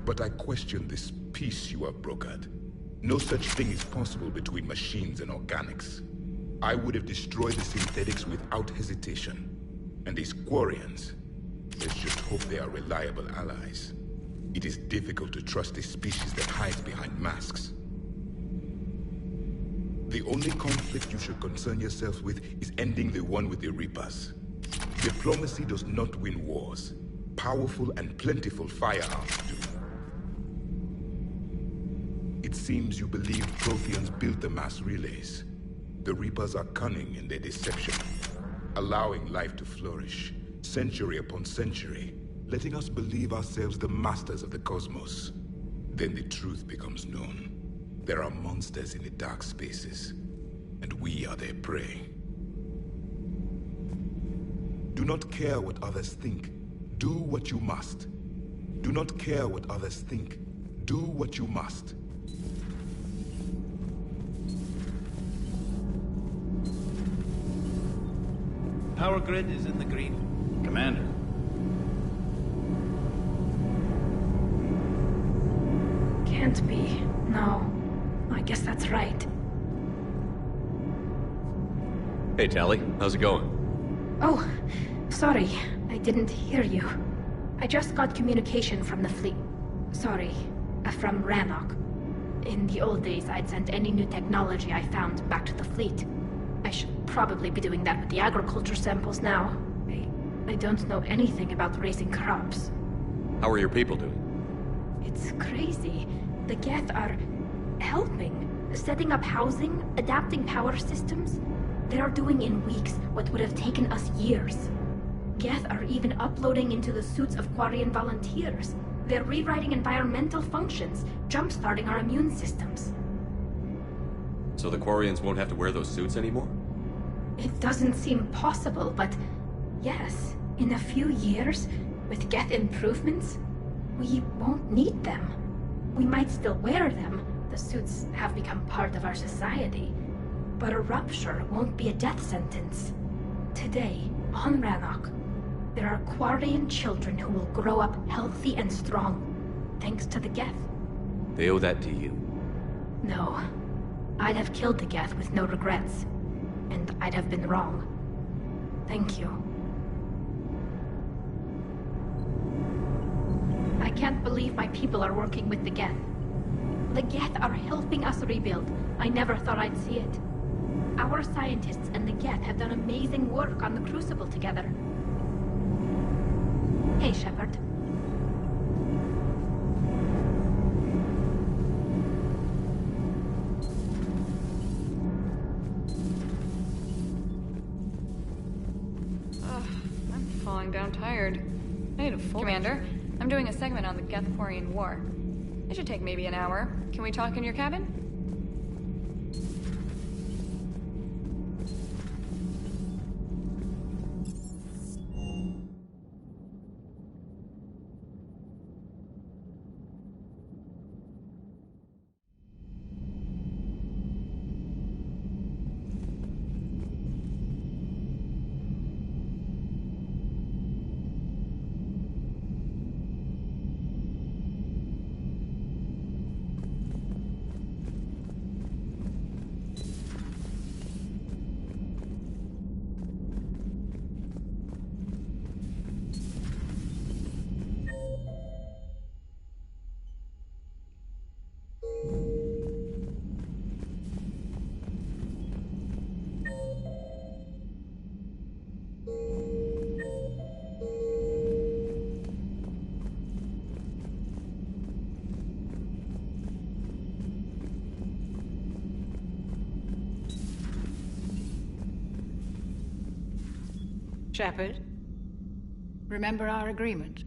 But I question this peace you have brokered. No such thing is possible between machines and organics. I would have destroyed the synthetics without hesitation. And these Quarians, let's just hope they are reliable allies. It is difficult to trust a species that hides behind masks. The only conflict you should concern yourself with is ending the one with the Reapers. Diplomacy does not win wars. Powerful and plentiful firearms do. It seems you believed Protheans built the mass relays. The Reapers are cunning in their deception, allowing life to flourish, century upon century, letting us believe ourselves the masters of the cosmos. Then the truth becomes known. There are monsters in the dark spaces, and we are their prey. Do not care what others think. Do what you must. Do not care what others think. Do what you must. Power grid is in the green. Commander, can't be. No. I guess that's right. Hey, Tally. How's it going? Oh, sorry. I didn't hear you. I just got communication from the fleet. Sorry. From Rannoch. In the old days, I'd sent any new technology I found back to the fleet. I should probably be doing that with the agriculture samples now. I don't know anything about raising crops. How are your people doing? It's crazy. The Geth are helping. Setting up housing, adapting power systems. They are doing in weeks what would have taken us years. Geth are even uploading into the suits of Quarian volunteers. They're rewriting environmental functions, jump-starting our immune systems. So the Quarians won't have to wear those suits anymore? It doesn't seem possible, but yes, in a few years, with Geth improvements, we won't need them. We might still wear them. The suits have become part of our society. But a rupture won't be a death sentence. Today, on Rannoch, there are Quarian children who will grow up healthy and strong, thanks to the Geth. They owe that to you. No. I'd have killed the Geth with no regrets. And I'd have been wrong. Thank you. I can't believe my people are working with the Geth. The Geth are helping us rebuild. I never thought I'd see it. Our scientists and the Geth have done amazing work on the Crucible together. Hey, Shepard. I'm falling down tired. I need a full... Commander, I'm doing a segment on the Geth-Quarian War. It should take maybe an hour. Can we talk in your cabin? Shepard, remember our agreement?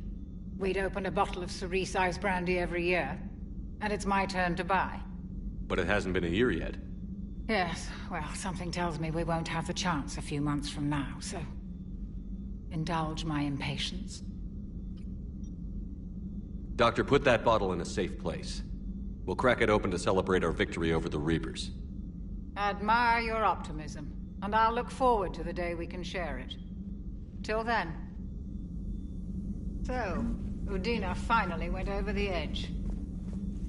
We'd open a bottle of cerise ice brandy every year, and it's my turn to buy. But it hasn't been a year yet. Yes, well, something tells me we won't have the chance a few months from now, so... indulge my impatience. Doctor, put that bottle in a safe place. We'll crack it open to celebrate our victory over the Reapers. Admire your optimism, and I'll look forward to the day we can share it. Till then. So, Udina finally went over the edge.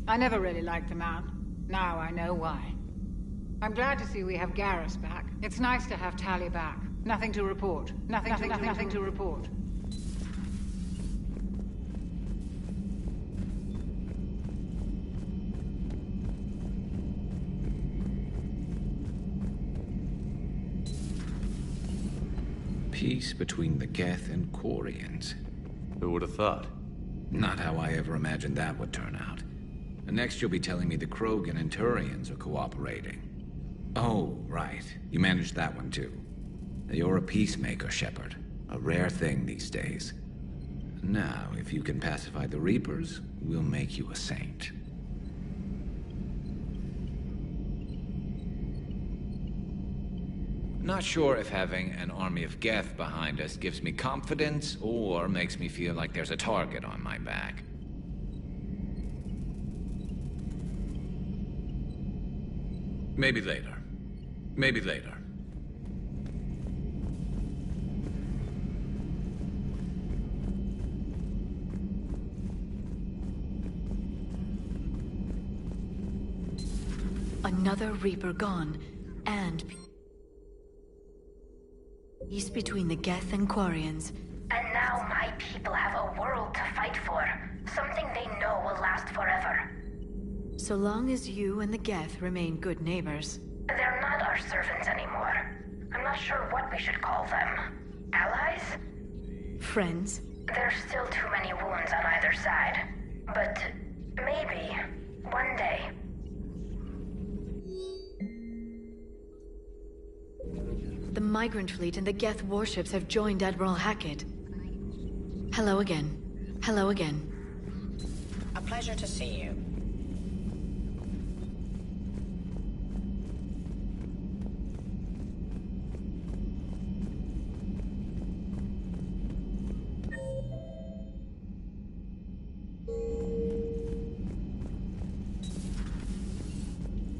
I never really liked the man. Now I know why. I'm glad to see we have Garrus back. It's nice to have Tally back. Nothing to report. Nothing to report. Peace between the Geth and Quarians. Who would have thought? Not how I ever imagined that would turn out. And next you'll be telling me the Krogan and Turians are cooperating. Oh, right. You managed that one too. You're a peacemaker, Shepard. A rare thing these days. Now, if you can pacify the Reapers, we'll make you a saint. Not sure if having an army of Geth behind us gives me confidence or makes me feel like there's a target on my back. Maybe later. Maybe later. Another Reaper gone, and peace between the Geth and Quarians. And now my people have a world to fight for. Something they know will last forever. So long as you and the Geth remain good neighbors. They're not our servants anymore. I'm not sure what we should call them. Allies? Friends? There's still too many wounds on either side. But maybe, one day. The Migrant Fleet and the Geth warships have joined Admiral Hackett. Hello again. Hello again. A pleasure to see you.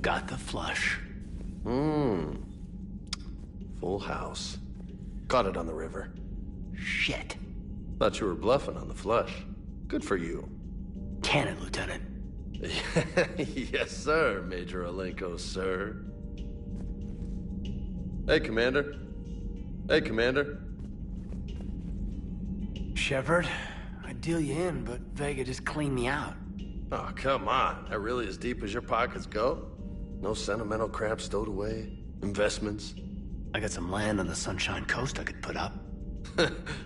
Got the flush. Full house. Got it on the river. Shit. Thought you were bluffing on the flush. Good for you. Cannon, Lieutenant. Yes, sir, Major Alenko, sir. Hey, Commander. Hey, Commander. Shepard, I'd deal you in, but Vega just cleaned me out. Oh, come on. That really as deep as your pockets go? No sentimental crap stowed away? Investments? I got some land on the Sunshine Coast I could put up.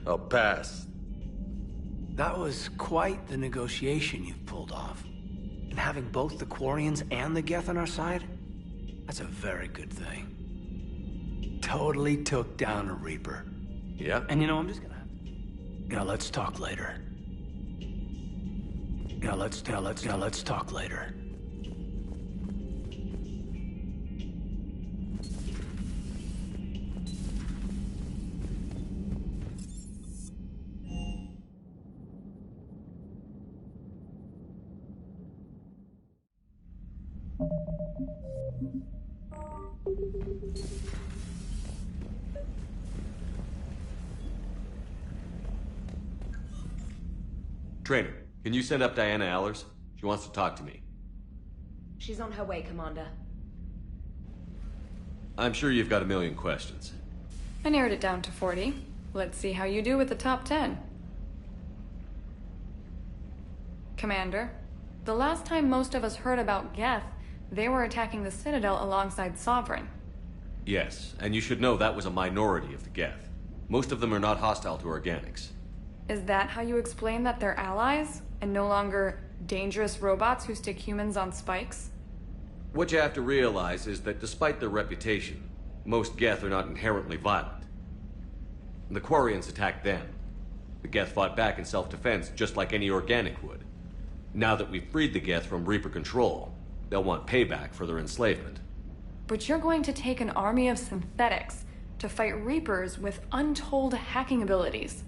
I'll pass. That was quite the negotiation you've pulled off. And having both the Quarians and the Geth on our side, that's a very good thing. Totally took down a Reaper. Yeah? And I'm just gonna... let's talk later. Let's talk later. Trainer, can you send up Diana Allers? She wants to talk to me. She's on her way, Commander. I'm sure you've got a million questions. I narrowed it down to 40. Let's see how you do with the top 10. Commander, the last time most of us heard about Geth, they were attacking the Citadel alongside Sovereign. Yes, and you should know that was a minority of the Geth. Most of them are not hostile to organics. Is that how you explain that they're allies, and no longer dangerous robots who stick humans on spikes? What you have to realize is that despite their reputation, most Geth are not inherently violent. The Quarians attacked them. The Geth fought back in self-defense just like any organic would. Now that we've freed the Geth from Reaper control, they'll want payback for their enslavement. But you're going to take an army of synthetics to fight Reapers with untold hacking abilities.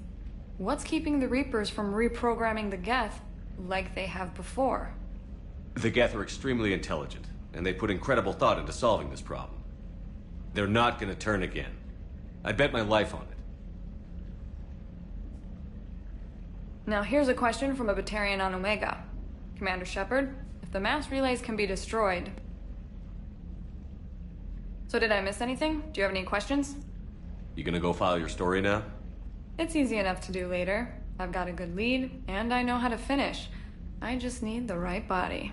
What's keeping the Reapers from reprogramming the Geth like they have before? The Geth are extremely intelligent, and they put incredible thought into solving this problem. They're not gonna turn again. I'd bet my life on it. Now here's a question from a Batarian on Omega. Commander Shepard, if the mass relays can be destroyed... So did I miss anything? Do you have any questions? You gonna go file your story now? It's easy enough to do later. I've got a good lead, and I know how to finish. I just need the right body.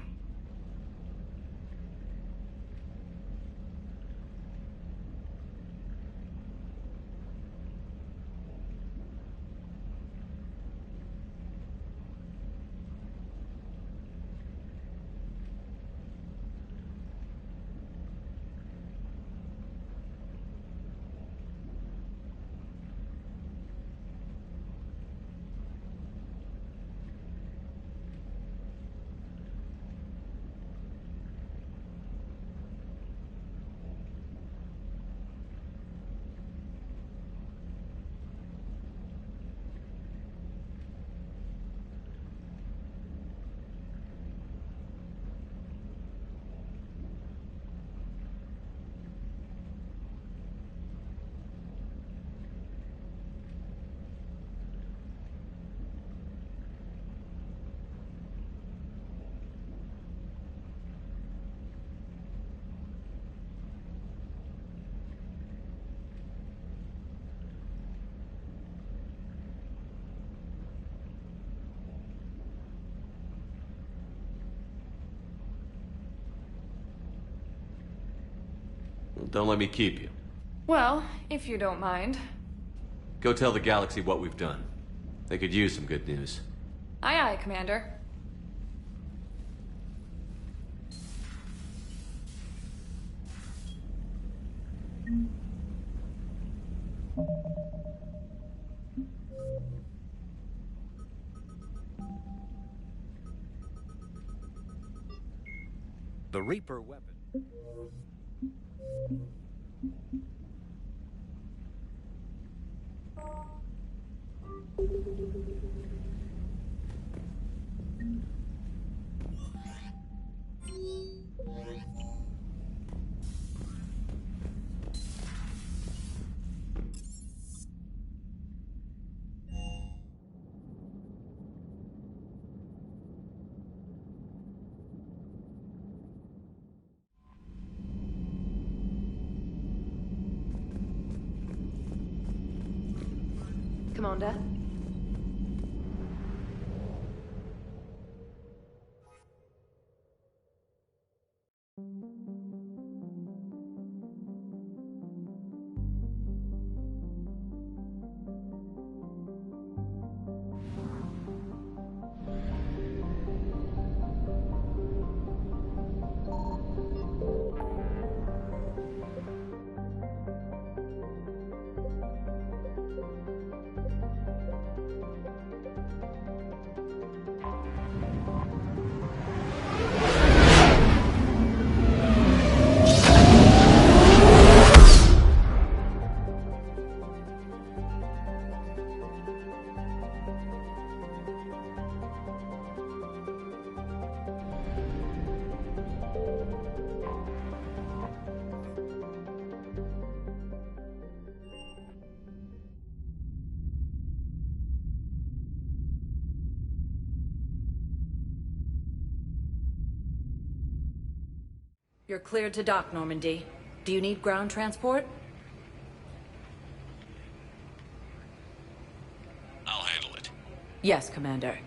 Don't let me keep you. Well, if you don't mind. Go tell the galaxy what we've done. They could use some good news. Aye aye, Commander. The Reaper weapon. Commander? You're cleared to dock, Normandy. Do you need ground transport? I'll handle it. Yes, Commander.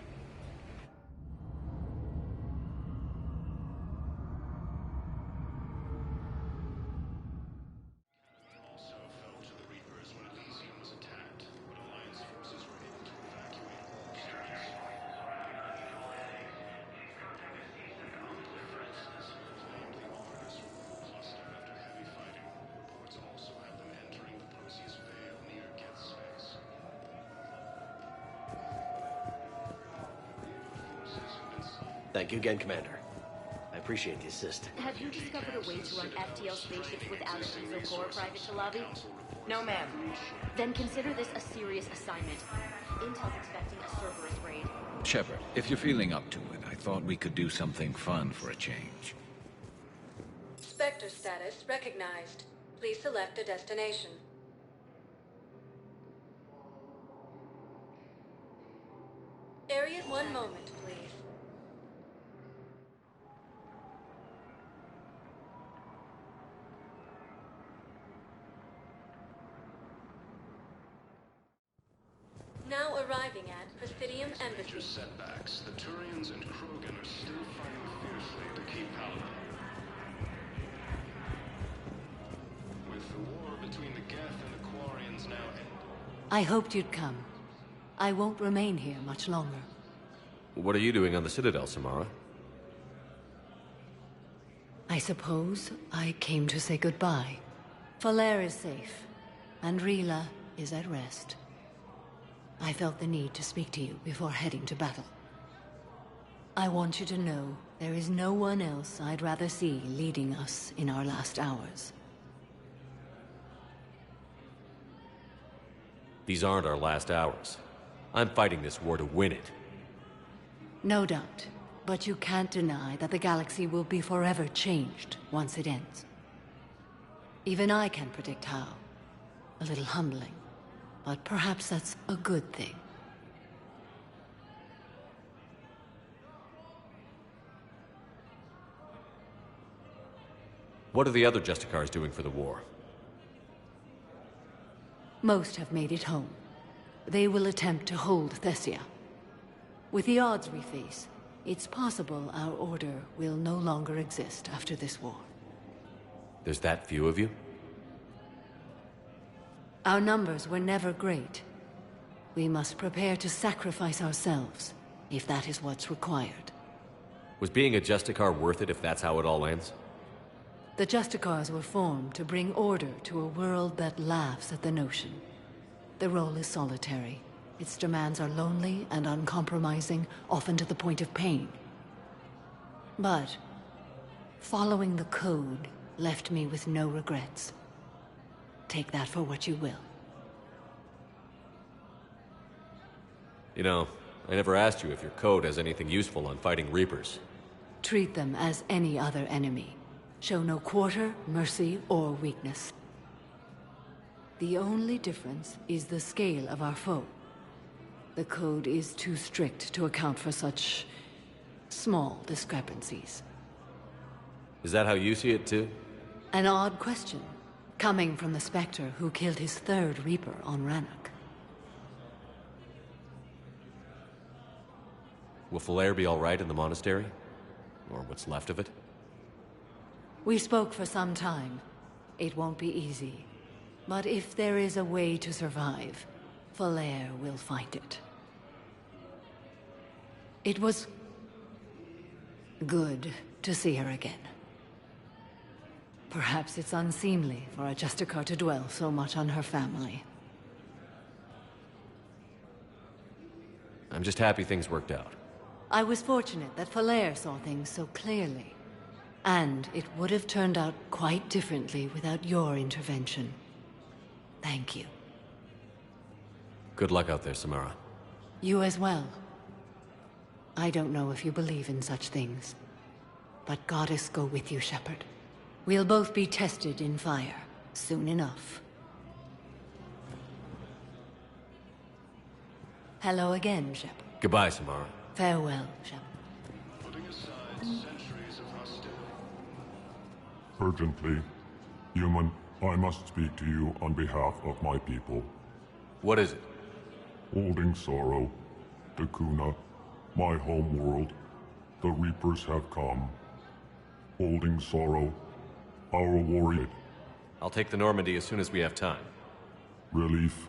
Thank you again, Commander. I appreciate the assist. Have you discovered a way to run FTL spaceships without an ESO core, Private Shalabi? No, ma'am. Then consider this a serious assignment. Intel's expecting a Cerberus raid. Shepard, if you're feeling up to it, I thought we could do something fun for a change. Spectre status recognized. Please select a destination. Area, one moment, please. Now arriving at Presidium Embassy. Major setbacks. The Turians and Krogan are still fighting fiercely to keep Paladin. With the war between the Geth and the Quarians now ended. I hoped you'd come. I won't remain here much longer. What are you doing on the Citadel, Samara? I suppose I came to say goodbye. Falair is safe, and Rila is at rest. I felt the need to speak to you before heading to battle. I want you to know there is no one else I'd rather see leading us in our last hours. These aren't our last hours. I'm fighting this war to win it. No doubt, but you can't deny that the galaxy will be forever changed once it ends. Even I can predict how. A little humbling, but perhaps that's a good thing. What are the other Justicars doing for the war? Most have made it home. They will attempt to hold Thessia. With the odds we face, it's possible our order will no longer exist after this war. There's that few of you? Our numbers were never great. We must prepare to sacrifice ourselves, if that is what's required. Was being a Justicar worth it if that's how it all ends? The Justicars were formed to bring order to a world that laughs at the notion. The role is solitary. Its demands are lonely and uncompromising, often to the point of pain. But following the code left me with no regrets. Take that for what you will. You know, I never asked you if your code has anything useful on fighting Reapers. Treat them as any other enemy. Show no quarter, mercy, or weakness. The only difference is the scale of our foe. The code is too strict to account for such small discrepancies. Is that how you see it too? An odd question, coming from the Spectre who killed his third Reaper on Rannoch. Will Falair be all right in the monastery? Or what's left of it? We spoke for some time. It won't be easy. But if there is a way to survive, Falair will find it. It was good to see her again. Perhaps it's unseemly for a Justicar to dwell so much on her family. I'm just happy things worked out. I was fortunate that Falair saw things so clearly. And it would have turned out quite differently without your intervention. Thank you. Good luck out there, Samara. You as well. I don't know if you believe in such things, but Goddess go with you, Shepard. We'll both be tested in fire, soon enough. Hello again, Shepard. Goodbye, Samara. Farewell, Shepard. Putting aside centuries of hostility. Urgently, human, I must speak to you on behalf of my people. What is it? Holding sorrow, Dakuna, my home world, the Reapers have come. Holding sorrow, our warrior. I'll take the Normandy as soon as we have time. Relief.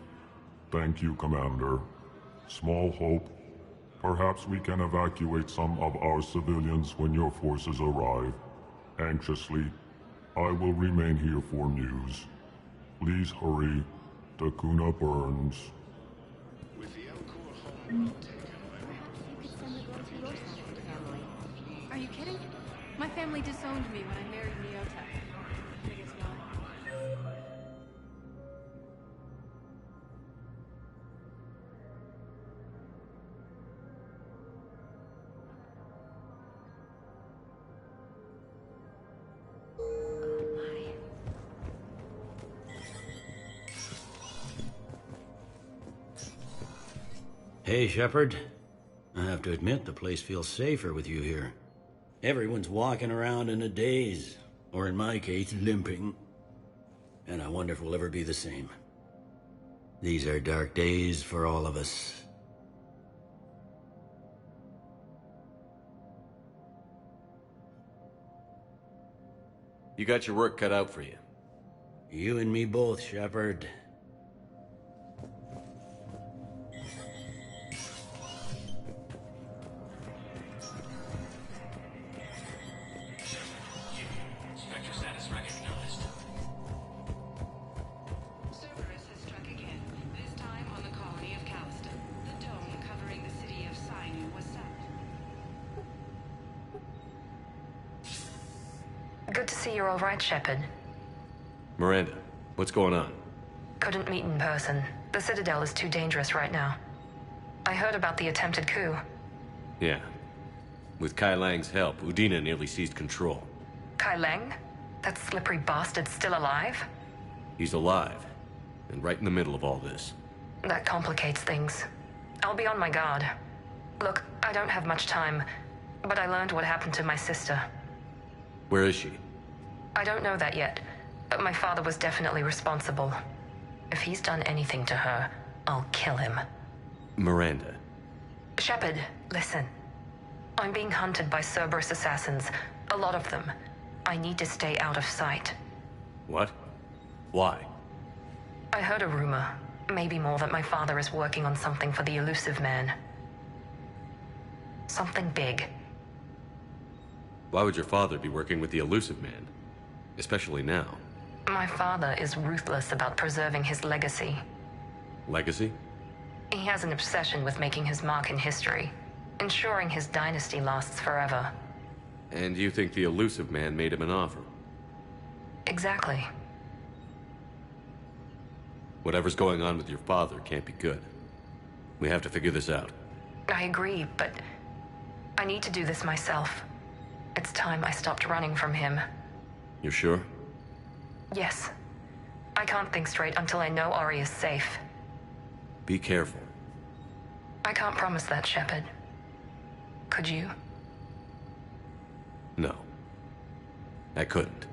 Thank you, Commander. Small hope. Perhaps we can evacuate some of our civilians when your forces arrive. Anxiously, I will remain here for news. Please hurry. Dakuna burns. With the Elcor home Are you kidding? My family disowned me when I married Neotech. I guess not. Hey, Shepard. I have to admit, the place feels safer with you here. Everyone's walking around in a daze, or in my case, limping. And I wonder if we'll ever be the same. These are dark days for all of us. You got your work cut out for you. You and me both, Shepard. Good to see you're all right, Shepard. Miranda, what's going on? Couldn't meet in person. The Citadel is too dangerous right now. I heard about the attempted coup. Yeah. With Kai Lang's help, Udina nearly seized control. Kai Lang? That slippery bastard's still alive? He's alive, and right in the middle of all this. That complicates things. I'll be on my guard. Look, I don't have much time, but I learned what happened to my sister. Where is she? I don't know that yet, but my father was definitely responsible. If he's done anything to her, I'll kill him. Miranda. Shepard, listen. I'm being hunted by Cerberus assassins. A lot of them. I need to stay out of sight. What? Why? I heard a rumor, maybe more, that my father is working on something for the Elusive Man. Something big. Why would your father be working with the Elusive Man? Especially now. My father is ruthless about preserving his legacy. Legacy? He has an obsession with making his mark in history, ensuring his dynasty lasts forever. And you think the Elusive Man made him an offer? Exactly. Whatever's going on with your father can't be good. We have to figure this out. I agree, but I need to do this myself. It's time I stopped running from him. You're sure? Yes. I can't think straight until I know Ori is safe. Be careful. I can't promise that, Shepard. Could you? No. I couldn't.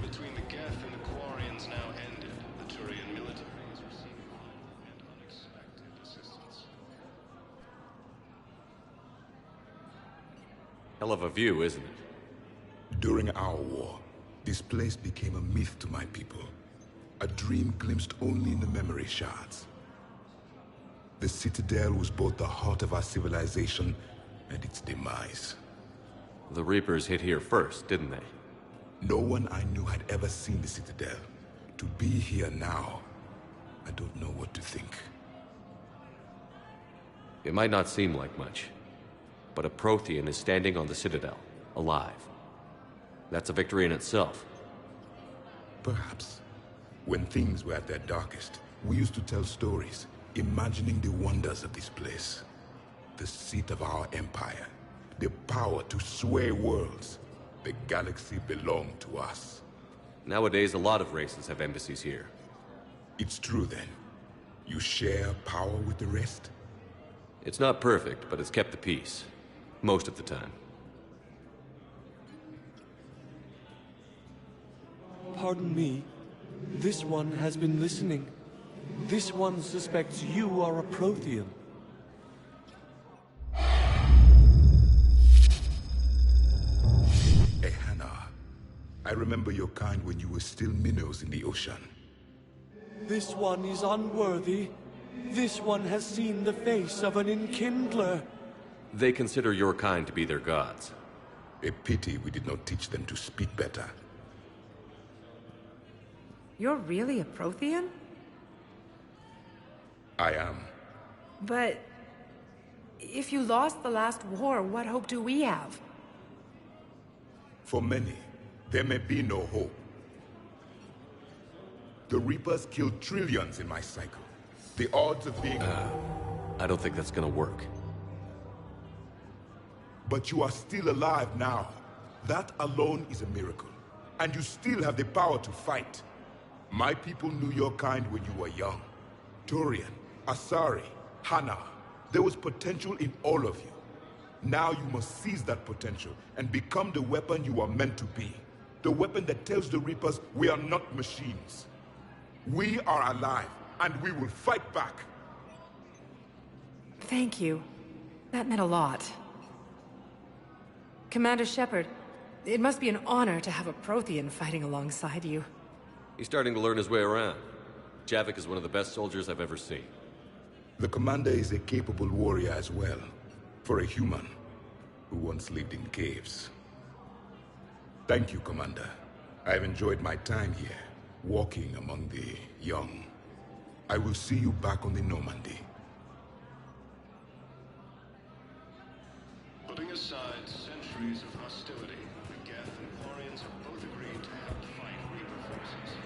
Between the Geth and the Quarians now ended, the Turian military is receiving new and unexpected assistance. Hell of a view, isn't it? During our war, this place became a myth to my people. A dream glimpsed only in the memory shards. The Citadel was both the heart of our civilization and its demise. The Reapers hit here first, didn't they? No one I knew had ever seen the Citadel. To be here now, I don't know what to think. It might not seem like much, but a Prothean is standing on the Citadel, alive. That's a victory in itself. Perhaps. When things were at their darkest, we used to tell stories, imagining the wonders of this place. The seat of our empire, the power to sway worlds. The galaxy belonged to us. Nowadays, a lot of races have embassies here. It's true, then. You share power with the rest? It's not perfect, but it's kept the peace. Most of the time. pardon me. This one has been listening. This one suspects you are a Prothean. Hey, Hannah. I remember your kind when you were still minnows in the ocean. This one is unworthy. This one has seen the face of an enkindler. They consider your kind to be their gods. A pity we did not teach them to speak better. You're really a Prothean? I am. But if you lost the last war, what hope do we have? For many, there may be no hope. The Reapers killed trillions in my cycle. The odds of being... I don't think that's gonna work. But you are still alive now. That alone is a miracle. And you still have the power to fight. My people knew your kind when you were young. Turian, Asari, Hana. There was potential in all of you. Now you must seize that potential and become the weapon you are meant to be. The weapon that tells the Reapers we are not machines. We are alive, and we will fight back. Thank you. That meant a lot. Commander Shepard, it must be an honor to have a Prothean fighting alongside you. He's starting to learn his way around. Javik is one of the best soldiers I've ever seen. The commander is a capable warrior as well, for a human who once lived in caves. Thank you, Commander. I've enjoyed my time here, walking among the young. I will see you back on the Normandy. Putting aside centuries of hostility, the Geth and Quarians have both agreed to help fight Reaper forces.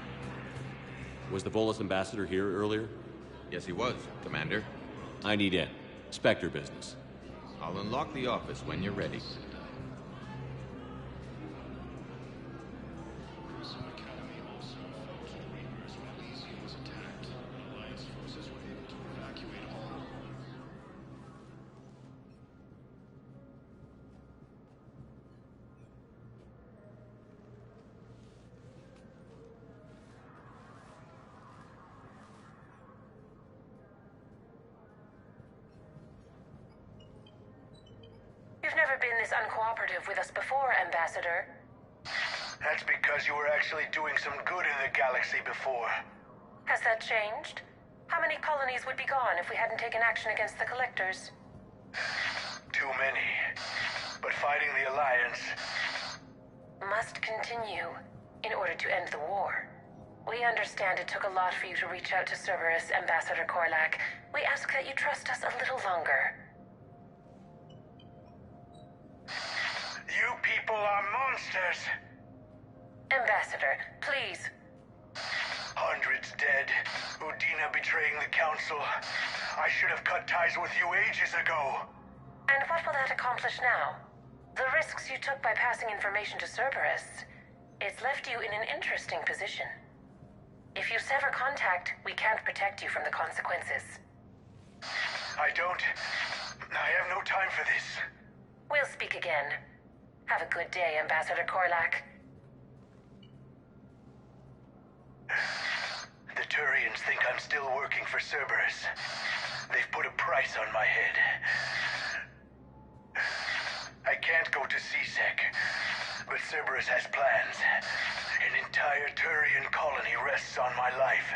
Was the Volus ambassador here earlier? Yes, he was, Commander. I need in. Spectre business. I'll unlock the office when you're ready. You've never been this uncooperative with us before, Ambassador. That's because you were actually doing some good in the galaxy before. Has that changed? How many colonies would be gone if we hadn't taken action against the Collectors? Too many. But fighting the Alliance... must continue in order to end the war. We understand it took a lot for you to reach out to Cerberus, Ambassador Korlak. We ask that you trust us a little longer. You people are monsters! Ambassador, please. Hundreds dead. Udina betraying the Council. I should have cut ties with you ages ago. And what will that accomplish now? The risks you took by passing information to Cerberus, it's left you in an interesting position. If you sever contact, we can't protect you from the consequences. I have no time for this. We'll speak again. Have a good day, Ambassador Korlak. The Turians think I'm still working for Cerberus. They've put a price on my head. I can't go to CSEC, but Cerberus has plans. An entire Turian colony rests on my life.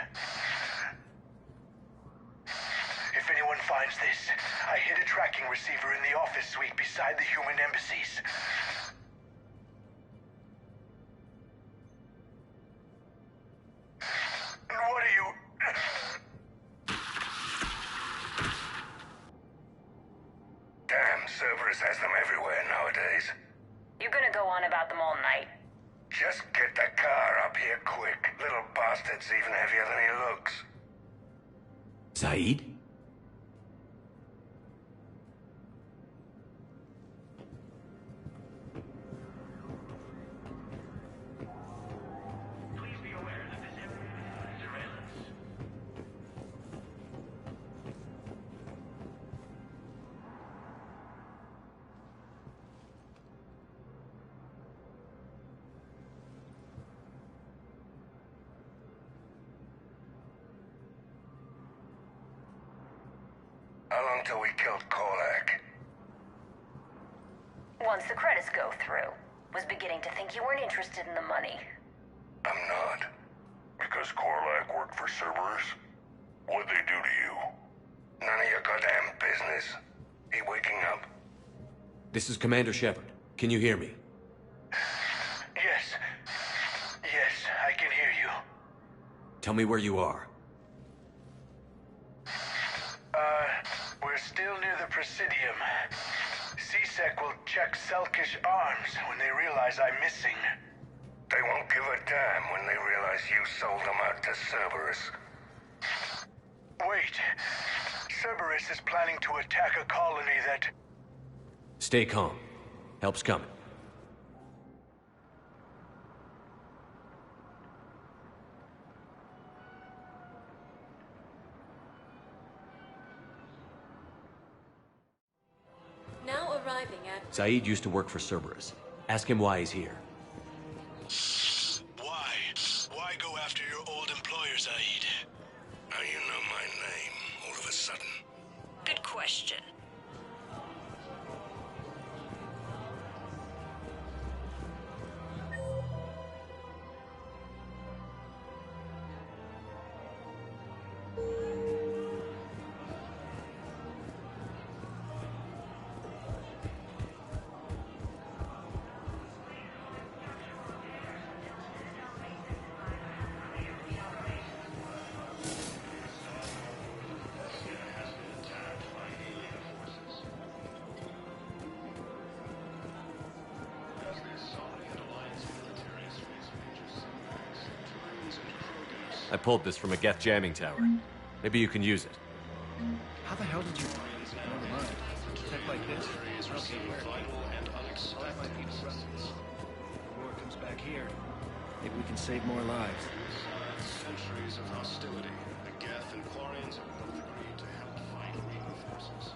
If anyone finds this, I hid a tracking receiver in the office suite beside the human embassies. What are you... Damn, Cerberus has them everywhere nowadays. You're gonna go on about them all night. Just get the car up here quick. Little bastard's even heavier than he looks. Saeed? till we killed Korlak. Once the credits go through, was beginning to think you weren't interested in the money. I'm not. Because Korlak worked for Cerberus? What'd they do to you? None of your goddamn business. He waking up? This is Commander Shepard. Can you hear me? Yes. Yes, I can hear you. Tell me where you are. We're still near the Presidium. CSEC will check Selkish arms when they realize I'm missing. They won't give a damn when they realize you sold them out to Cerberus. Wait. Cerberus is planning to attack a colony that... Stay calm. Help's coming. Now arriving at... Saeed used to work for Cerberus. Ask him why he's here. Why? Why go after your old employer, Saeed? Now you know my name, all of a sudden. Good question. I pulled this from a Geth jamming tower. Maybe you can use it. How the hell did you... Never mind. Tech like this. I don't care where. I'll have my people run this. If the war comes back here, maybe we can save more lives. Centuries of hostility. The Geth and Quarians have both agreed to help fight Reaper forces.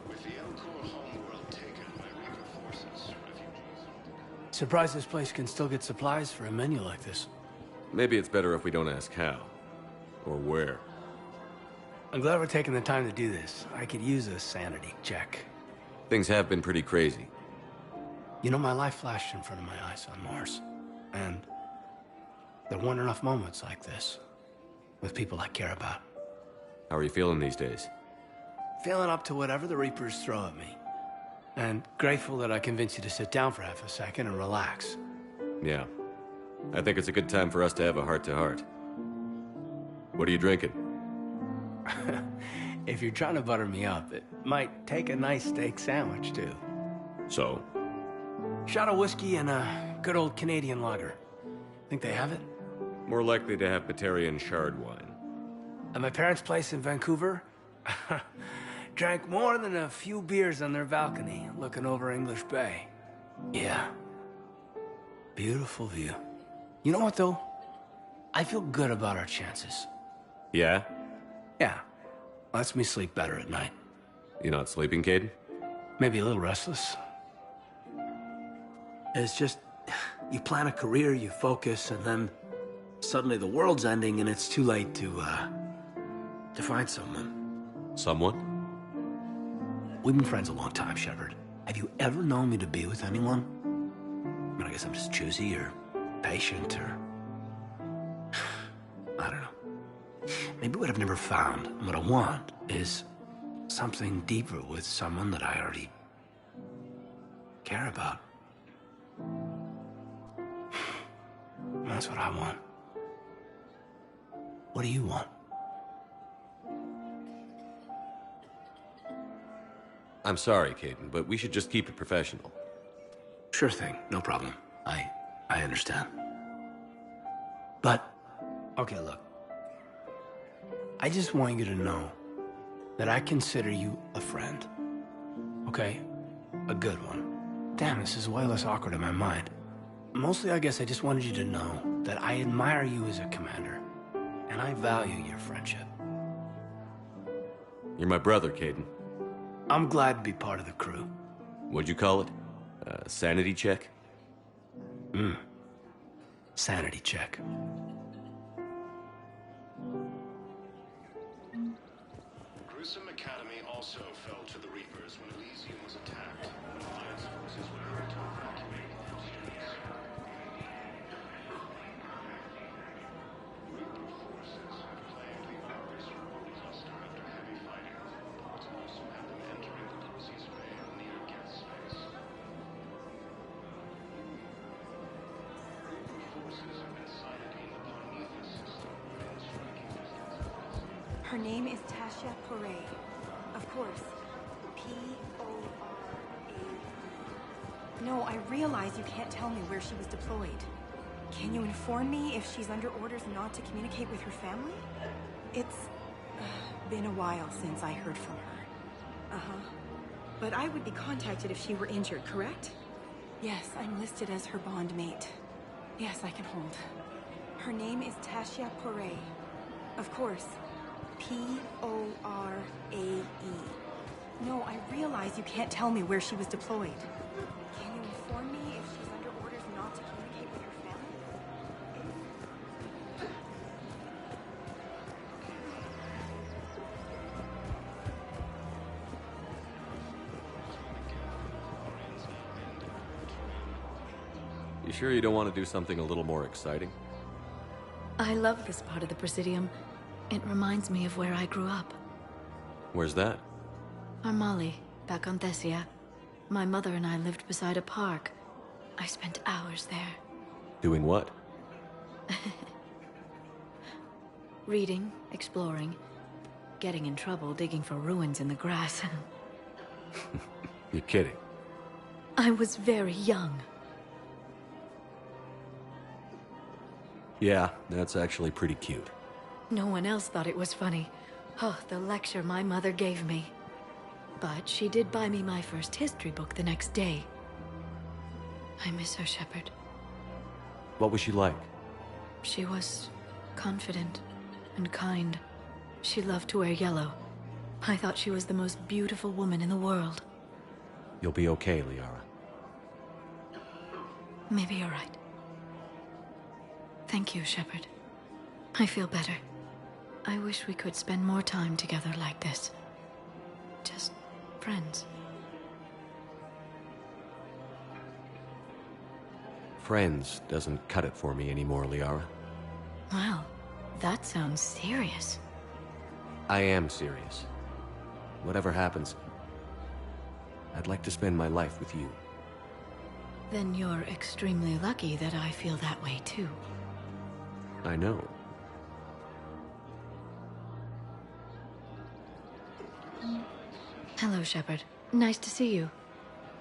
With the Elcor homeworld taken by Reaper forces, refugees... Surprised this place can still get supplies for a menu like this. Maybe it's better if we don't ask how. Or where. I'm glad we're taking the time to do this. I could use a sanity check. Things have been pretty crazy. You know, my life flashed in front of my eyes on Mars. And there weren't enough moments like this. With people I care about. How are you feeling these days? Feeling up to whatever the Reapers throw at me. And grateful that I convinced you to sit down for half a second and relax. Yeah. I think it's a good time for us to have a heart-to-heart. What are you drinking? If you're trying to butter me up, it might take a nice steak sandwich, too. So? Shot of whiskey and a good old Canadian lager. Think they have it? More likely to have Batarian shard wine. At my parents' place in Vancouver, drank more than a few beers on their balcony, looking over English Bay. Yeah. Beautiful view. You know what, though? I feel good about our chances. Yeah? Yeah. Lets me sleep better at night. You not sleeping, Caden? Maybe a little restless. It's just, you plan a career, you focus, and then suddenly the world's ending and it's too late to find someone. Someone? We've been friends a long time, Shepard. Have you ever known me to be with anyone? I mean, I guess I'm just choosy or patient or... I don't know. Maybe what I've never found, and what I want, is something deeper with someone that I already care about. That's what I want. What do you want? I'm sorry, Caden, but we should just keep it professional. Sure thing, no problem. I understand. But, okay, look. I just want you to know that I consider you a friend. Okay? A good one. Damn, this is way less awkward in my mind. Mostly, I guess I just wanted you to know that I admire you as a commander, and I value your friendship. You're my brother, Caden. I'm glad to be part of the crew. What'd you call it? Sanity check? Sanity check. also fell to the Reapers when Elysium was attacked, and Alliance forces were able to evacuate those units. Reaper forces have claimed the Arbus remote cluster after heavy fighting, but also have them entering the Perseus Veil near Geth space. Reaper forces have been sighted in the Prometheus system within striking distance of us. Her name is Tasha Poray. Of course. P-O-R-A. No, I realize you can't tell me where she was deployed. Can you inform me if she's under orders not to communicate with her family? It's been a while since I heard from her. Uh-huh. But I would be contacted if she were injured, correct? Yes, I'm listed as her bond mate. Yes, I can hold. Her name is Tasha Poray. Of course. P-O-R-A-E. No, I realize you can't tell me where she was deployed. Can you inform me if she's under orders not to communicate with her family? You sure you don't want to do something a little more exciting? I love this part of the Presidium. It reminds me of where I grew up. Where's that? Armali, back on Thessia. My mother and I lived beside a park. I spent hours there. Doing what? Reading, exploring, getting in trouble digging for ruins in the grass. You're kidding. I was very young. Yeah, that's actually pretty cute. No one else thought it was funny. Oh, the lecture my mother gave me. But she did buy me my first history book the next day. I miss her, Shepard. What was she like? She was confident and kind. She loved to wear yellow. I thought she was the most beautiful woman in the world. You'll be okay, Liara. Maybe you're right. Thank you, Shepard. I feel better. I wish we could spend more time together like this. Just friends. Friends doesn't cut it for me anymore, Liara. Wow, that sounds serious. I am serious. Whatever happens, I'd like to spend my life with you. Then you're extremely lucky that I feel that way too. I know. Hello, Shepard. Nice to see you.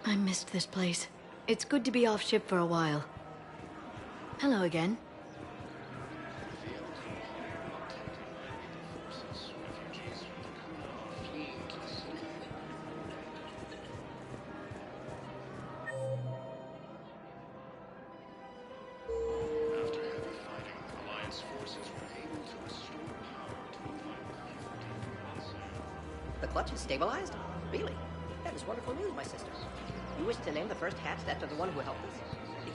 I missed this place. It's good to be off ship for a while. Hello again. After heavy fighting, Alliance forces were able to restore power to the final The clutch is stabilized? Really? That is wonderful news, my sister. You wish to name the first hatched after the one who helped us?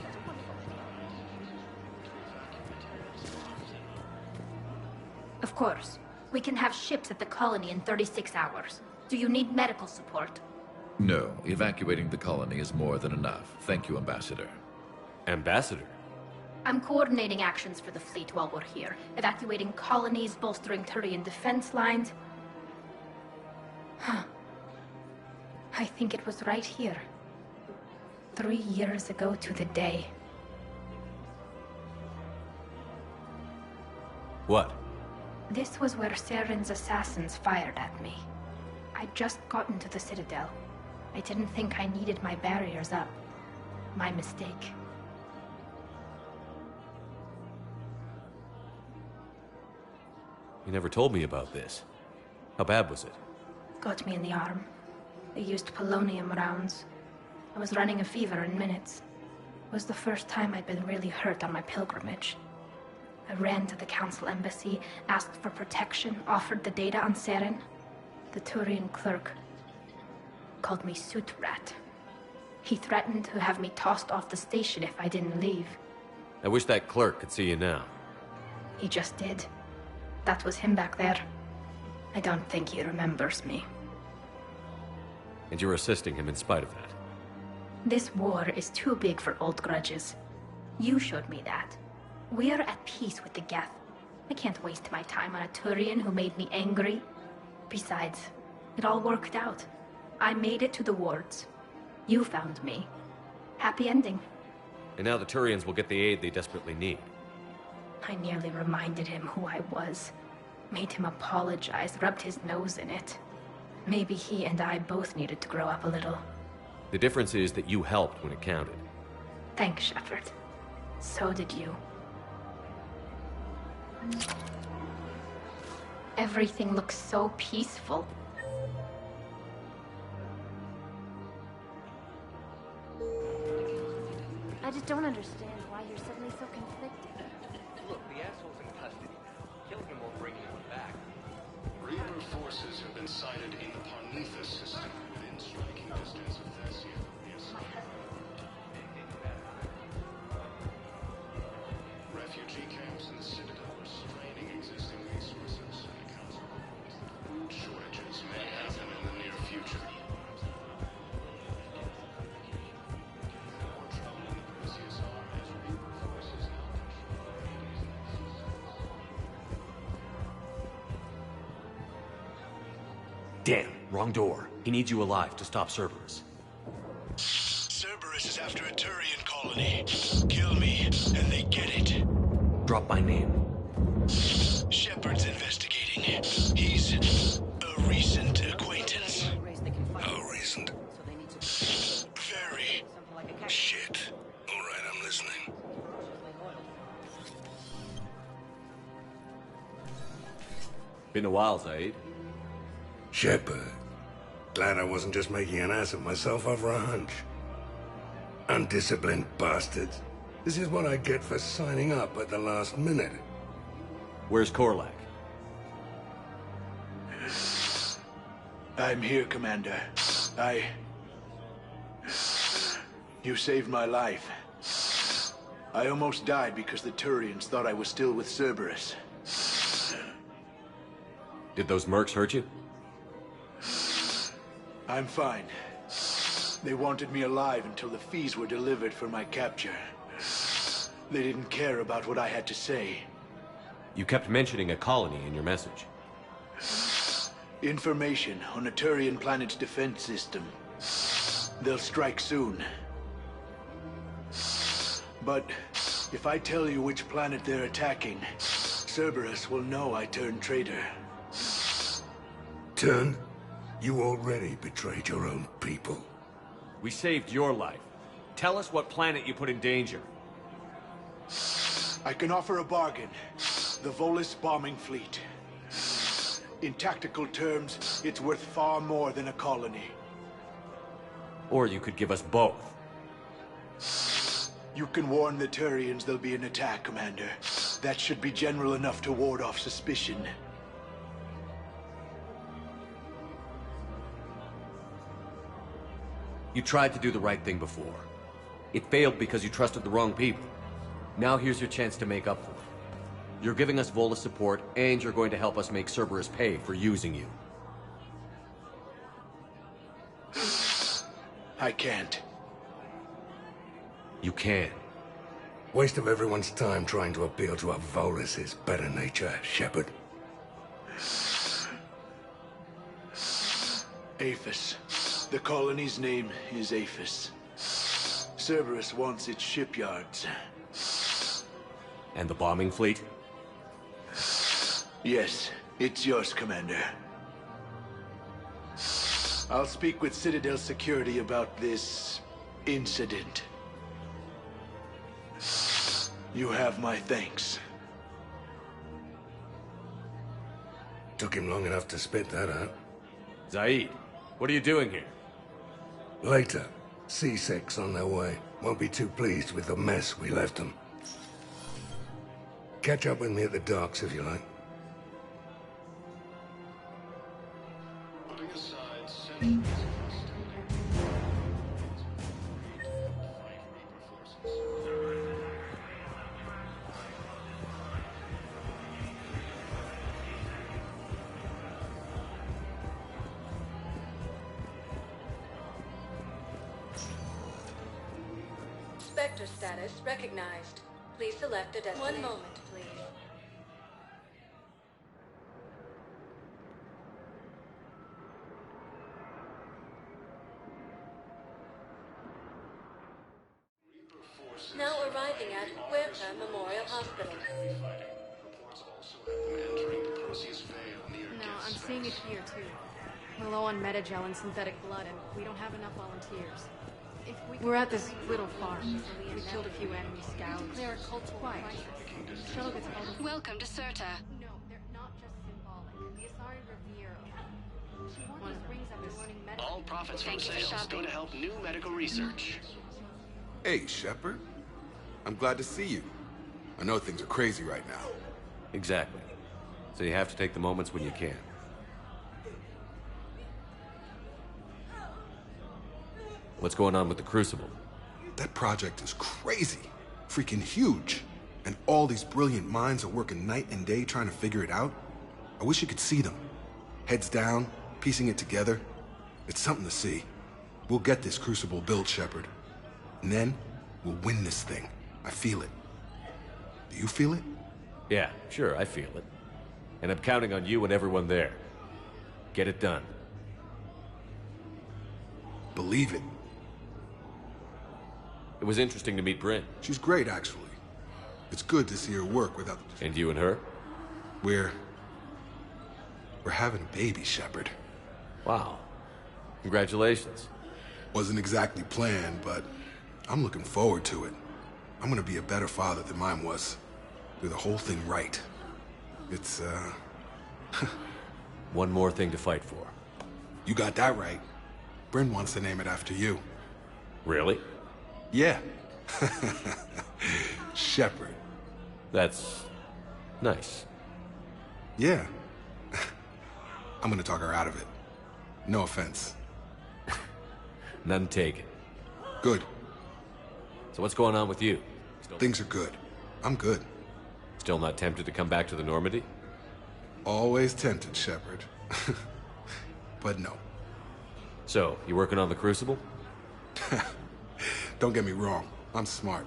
That's a wonderful idea. Of course. We can have ships at the colony in 36 hours. Do you need medical support? No, evacuating the colony is more than enough. Thank you, Ambassador. Ambassador? I'm coordinating actions for the fleet while we're here. Evacuating colonies, bolstering Turian defense lines. Huh. I think it was right here. 3 years ago to the day. What? This was where Saren's assassins fired at me. I'd just gotten to the Citadel. I didn't think I needed my barriers up. My mistake. You never told me about this. How bad was it? Got me in the arm. They used polonium rounds. I was running a fever in minutes. It was the first time I'd been really hurt on my pilgrimage. I ran to the Council embassy, asked for protection, offered the data on Saren. The Turian clerk called me Soot Rat. He threatened to have me tossed off the station if I didn't leave. I wish that clerk could see you now. He just did. That was him back there. I don't think he remembers me. And you're assisting him in spite of that. This war is too big for old grudges. You showed me that. We are at peace with the Geth. I can't waste my time on a Turian who made me angry. Besides, it all worked out. I made it to the wards. You found me. Happy ending. And now the Turians will get the aid they desperately need. I nearly reminded him who I was. Made him apologize, rubbed his nose in it. Maybe he and I both needed to grow up a little. The difference is that you helped when it counted. Thanks, Shepard. So did you. Everything looks so peaceful. I just don't understand why you're suddenly so conflicted. Look, the asshole's in custody now. Killing him won't bring anyone back. Reaper forces have been sighted in the Parnithus system, within striking distance of Thessia. Refugee camps in the Citadel are straining existing resources, and accounts are food shortages may happen in the near future. More trouble in the Perseus arm as Reaper forces now Damn, wrong door. He needs you alive to stop Cerberus. Cerberus is after a Turian colony. Kill me, and they get it. Drop my name. Shepard's investigating. He's a recent acquaintance. How recent? Very. Shit. All right, I'm listening. Been a while, Zaid. Shepard. Glad I wasn't just making an ass of myself over a hunch. Undisciplined bastards. This is what I get for signing up at the last minute. Where's Korlak? I'm here, Commander. You saved my life. I almost died because the Turians thought I was still with Cerberus. Did those mercs hurt you? I'm fine. They wanted me alive until the fees were delivered for my capture. They didn't care about what I had to say. You kept mentioning a colony in your message. Information on a Turian planet's defense system. They'll strike soon. But if I tell you which planet they're attacking, Cerberus will know I turned traitor. Turned? You already betrayed your own people. We saved your life. Tell us what planet you put in danger. I can offer a bargain. The Volus bombing fleet. In tactical terms, it's worth far more than a colony. Or you could give us both. You can warn the Turians there'll be an attack, Commander. That should be general enough to ward off suspicion. You tried to do the right thing before. It failed because you trusted the wrong people. Now here's your chance to make up for it. You're giving us Volus support, and you're going to help us make Cerberus pay for using you. I can't. You can. Waste of everyone's time trying to appeal to a Volus's better nature, Shepard. Aphis. The colony's name is Aphis. Cerberus wants its shipyards. And the bombing fleet? Yes, it's yours, Commander. I'll speak with Citadel Security about this incident. You have my thanks. Took him long enough to spit that out. Zaid, what are you doing here? Later. C6 on their way. Won't be too pleased with the mess we left them. Catch up with me at the docks if you like. Putting aside centuries of Spectre status recognized. Please select a destination. 1 moment, please. Now arriving at Quarian Memorial Hospital. No, I'm seeing it here too. We're low on metagel and synthetic blood, and we don't have enough volunteers. We're at this little farm. We killed a few enemy scouts. They're a cult quiet. Shuttle gets called. Welcome to Serta. No, they're not just symbolic. The Asari revere. She warned us rings up and learning medical. All profits from sales go to help new medical research. Hey, Shepard. I'm glad to see you. I know things are crazy right now. Exactly. So you have to take the moments when you can. What's going on with the Crucible? That project is crazy. Freaking huge. And all these brilliant minds are working night and day trying to figure it out. I wish you could see them. Heads down, piecing it together. It's something to see. We'll get this Crucible built, Shepard. And then, we'll win this thing. I feel it. Do you feel it? Yeah, sure, I feel it. And I'm counting on you and everyone there. Get it done. Believe it. It was interesting to meet Bryn. She's great, actually. It's good to see her work without the... And you and her? We're having a baby, Shepard. Wow. Congratulations. Wasn't exactly planned, but I'm looking forward to it. I'm gonna be a better father than mine was. Do the whole thing right. It's, One more thing to fight for. You got that right. Bryn wants to name it after you. Really? Yeah. Shepard. That's... nice. Yeah. I'm gonna talk her out of it. No offense. None taken. Good. So what's going on with you? Things are good. I'm good. Still not tempted to come back to the Normandy? Always tempted, Shepard. But no. So, you working on the Crucible? Don't get me wrong. I'm smart.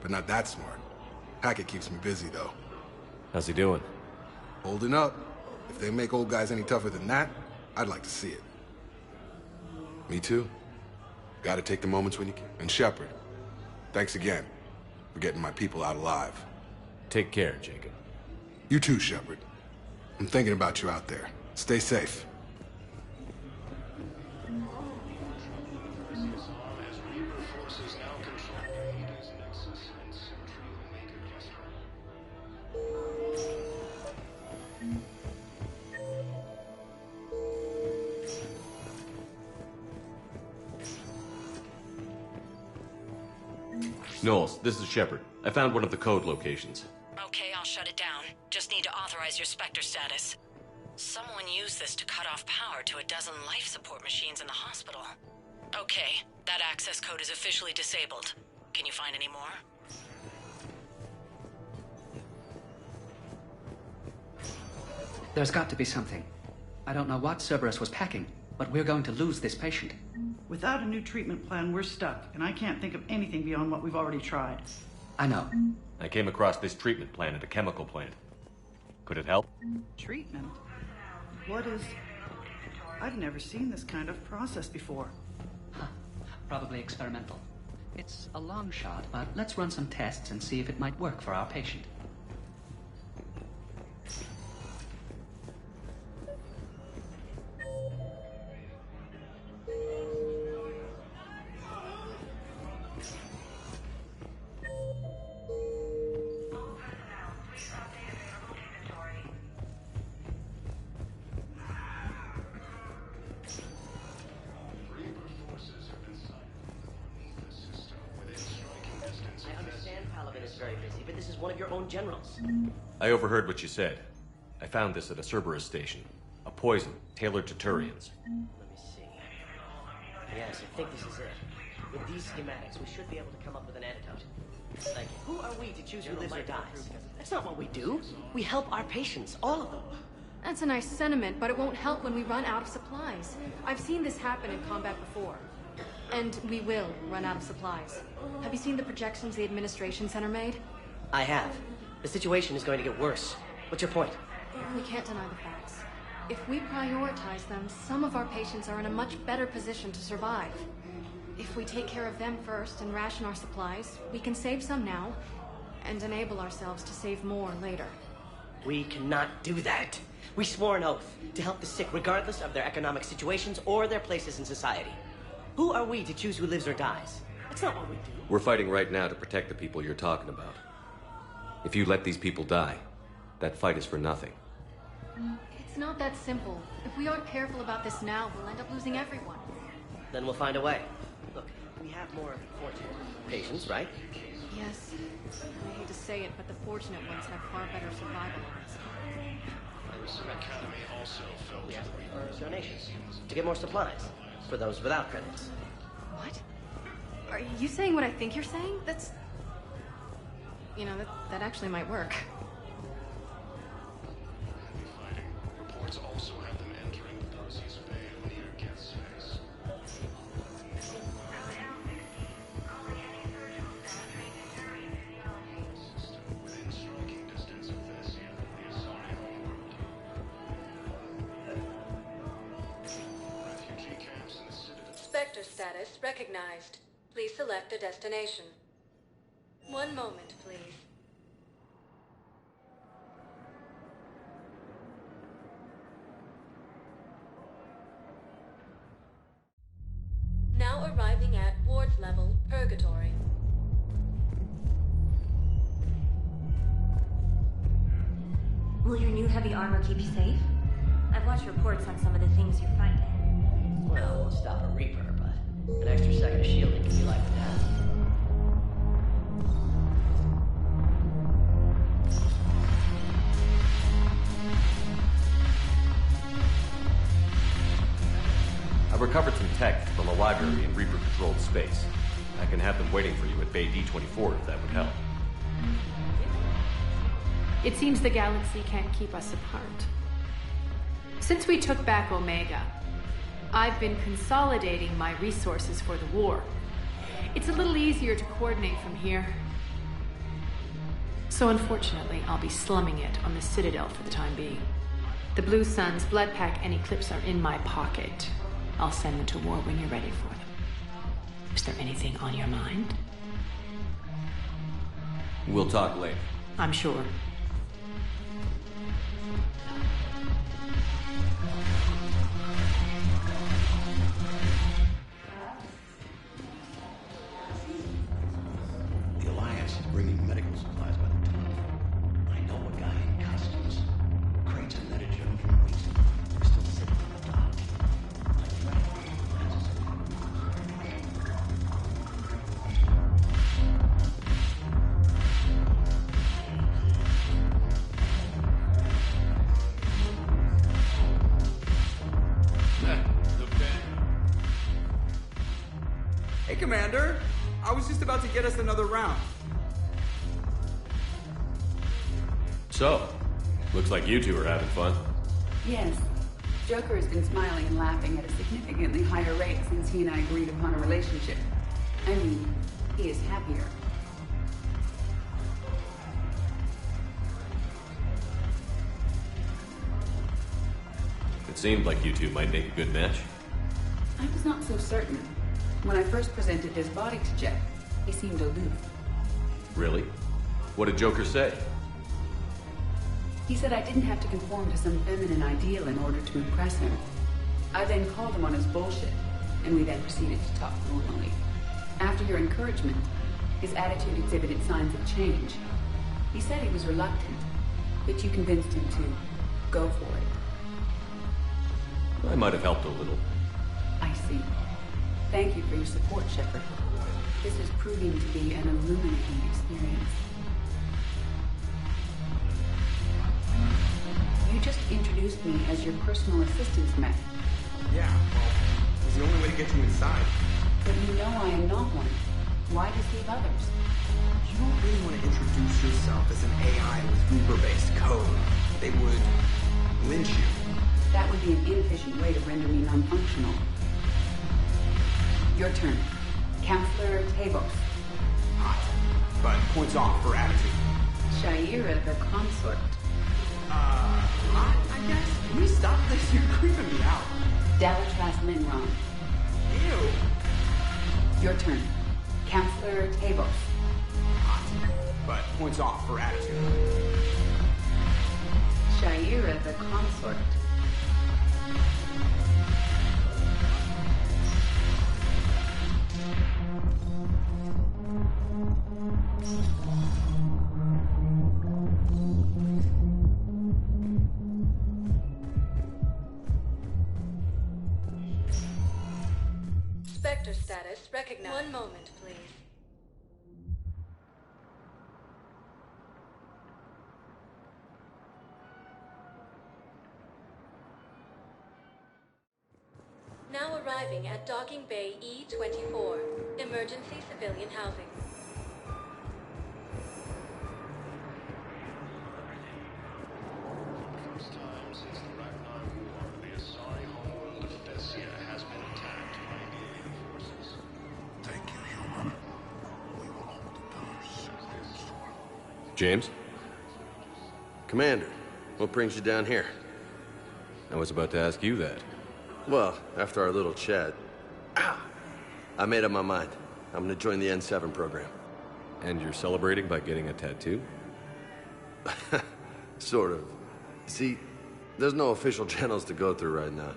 But not that smart. Hackett keeps me busy, though. How's he doing? Holding up. If they make old guys any tougher than that, I'd like to see it. Me too. Gotta take the moments when you can. And Shepard, thanks again for getting my people out alive. Take care, Jacob. You too, Shepard. I'm thinking about you out there. Stay safe. Knowles, this is Shepard. I found one of the code locations. Okay, I'll shut it down. Just need to authorize your Spectre status. Someone used this to cut off power to a dozen life support machines in the hospital. Okay, that access code is officially disabled. Can you find any more? There's got to be something. I don't know what Cerberus was packing, but we're going to lose this patient. Without a new treatment plan, we're stuck, and I can't think of anything beyond what we've already tried. I know. I came across this treatment plan at a chemical plant. Could it help? Treatment? What is... I've never seen this kind of process before. Huh. Probably experimental. It's a long shot, but let's run some tests and see if it might work for our patient. Generals. I overheard what you said. I found this at a Cerberus station. A poison tailored to Turians. Let me see. Yes, I think this is it. With these schematics, we should be able to come up with an antidote. Thank you. Who are we to choose who lives or dies? That's not what we do. We help our patients, all of them. That's a nice sentiment, but it won't help when we run out of supplies. I've seen this happen in combat before. And we will run out of supplies. Have you seen the projections the administration center made? I have. The situation is going to get worse. What's your point? We can't deny the facts. If we prioritize them, some of our patients are in a much better position to survive. If we take care of them first and ration our supplies, we can save some now and enable ourselves to save more later. We cannot do that. We swore an oath to help the sick regardless of their economic situations or their places in society. Who are we to choose who lives or dies? That's not what we do. We're fighting right now to protect the people you're talking about. If you let these people die, that fight is for nothing. It's not that simple. If we aren't careful about this now, we'll end up losing everyone. Then we'll find a way. Look, we have more fortunate patients, right? Yes. I hate to say it, but the fortunate ones have far better survival odds. We ask for donations to get more supplies for those without credits. What? Are you saying what I think you're saying? That's... You know, that actually might work. Reports also have them entering the Darcy's Bay near Get Space. Within striking distance of this, the Asari homeworld. Refugee camps in the Citadel. Spectre status recognized. Please select a destination. One moment, please. Now arriving at ward level purgatory. Will your new heavy armor keep you safe? I've watched reports on some of the things you're finding. Well, it won't stop a Reaper, but an extra second of shielding can be like that. I've recovered some tech from a library in Reaper-controlled space. I can have them waiting for you at Bay D-24 if that would help. It seems the galaxy can't keep us apart. Since we took back Omega, I've been consolidating my resources for the war. It's a little easier to coordinate from here. So unfortunately, I'll be slumming it on the Citadel for the time being. The Blue Suns, Bloodpack, and Eclipse are in my pocket. I'll send them to war when you're ready for them. Is there anything on your mind? We'll talk later. I'm sure. The Alliance is bringing medical supplies by the ton. I know a guy in customs. Crates of Metagen from weeks ago. They're still sitting on the dock. Like Hey, Commander. I was just about to get us another round. So, looks like you two are having fun. Yes. Joker has been smiling and laughing at a significantly higher rate since he and I agreed upon a relationship. I mean, he is happier. It seemed like you two might make a good match. I was not so certain. When I first presented his body to Jeff, he seemed aloof. Really? What did Joker say? He said I didn't have to conform to some feminine ideal in order to impress him. I then called him on his bullshit, and we then proceeded to talk normally. After your encouragement, his attitude exhibited signs of change. He said he was reluctant, but you convinced him to go for it. I might have helped a little. I see. Thank you for your support, Shepard. This is proving to be an illuminating experience. You just introduced me as your personal assistance mech. Yeah, well, it was the only way to get you inside. But you know I am not one. Why deceive others? You don't really want to introduce yourself as an AI with Reaper-based code. They would lynch you. That would be an inefficient way to render me non-functional. Your turn. Counselor Tavos. Hot. But points off for attitude. Shaira the consort. Hot, I guess? Can we stop this? You're creeping me out. Dalatras Minron. Ew. Your turn. Counselor Tavos. Hot. But points off for attitude. Shaira the consort. Spectre status recognized. One moment, please. Now arriving at Docking Bay E-24, emergency civilian housing. First time since the Ragnar War, the Asari homeworld of Thessia has been attacked by alien forces. Thank you, human. We will hold the pillars. James? Commander, what brings you down here? I was about to ask you that. Well, after our little chat, I made up my mind. I'm gonna join the N7 program. And you're celebrating by getting a tattoo? Sort of. See, there's no official channels to go through right now.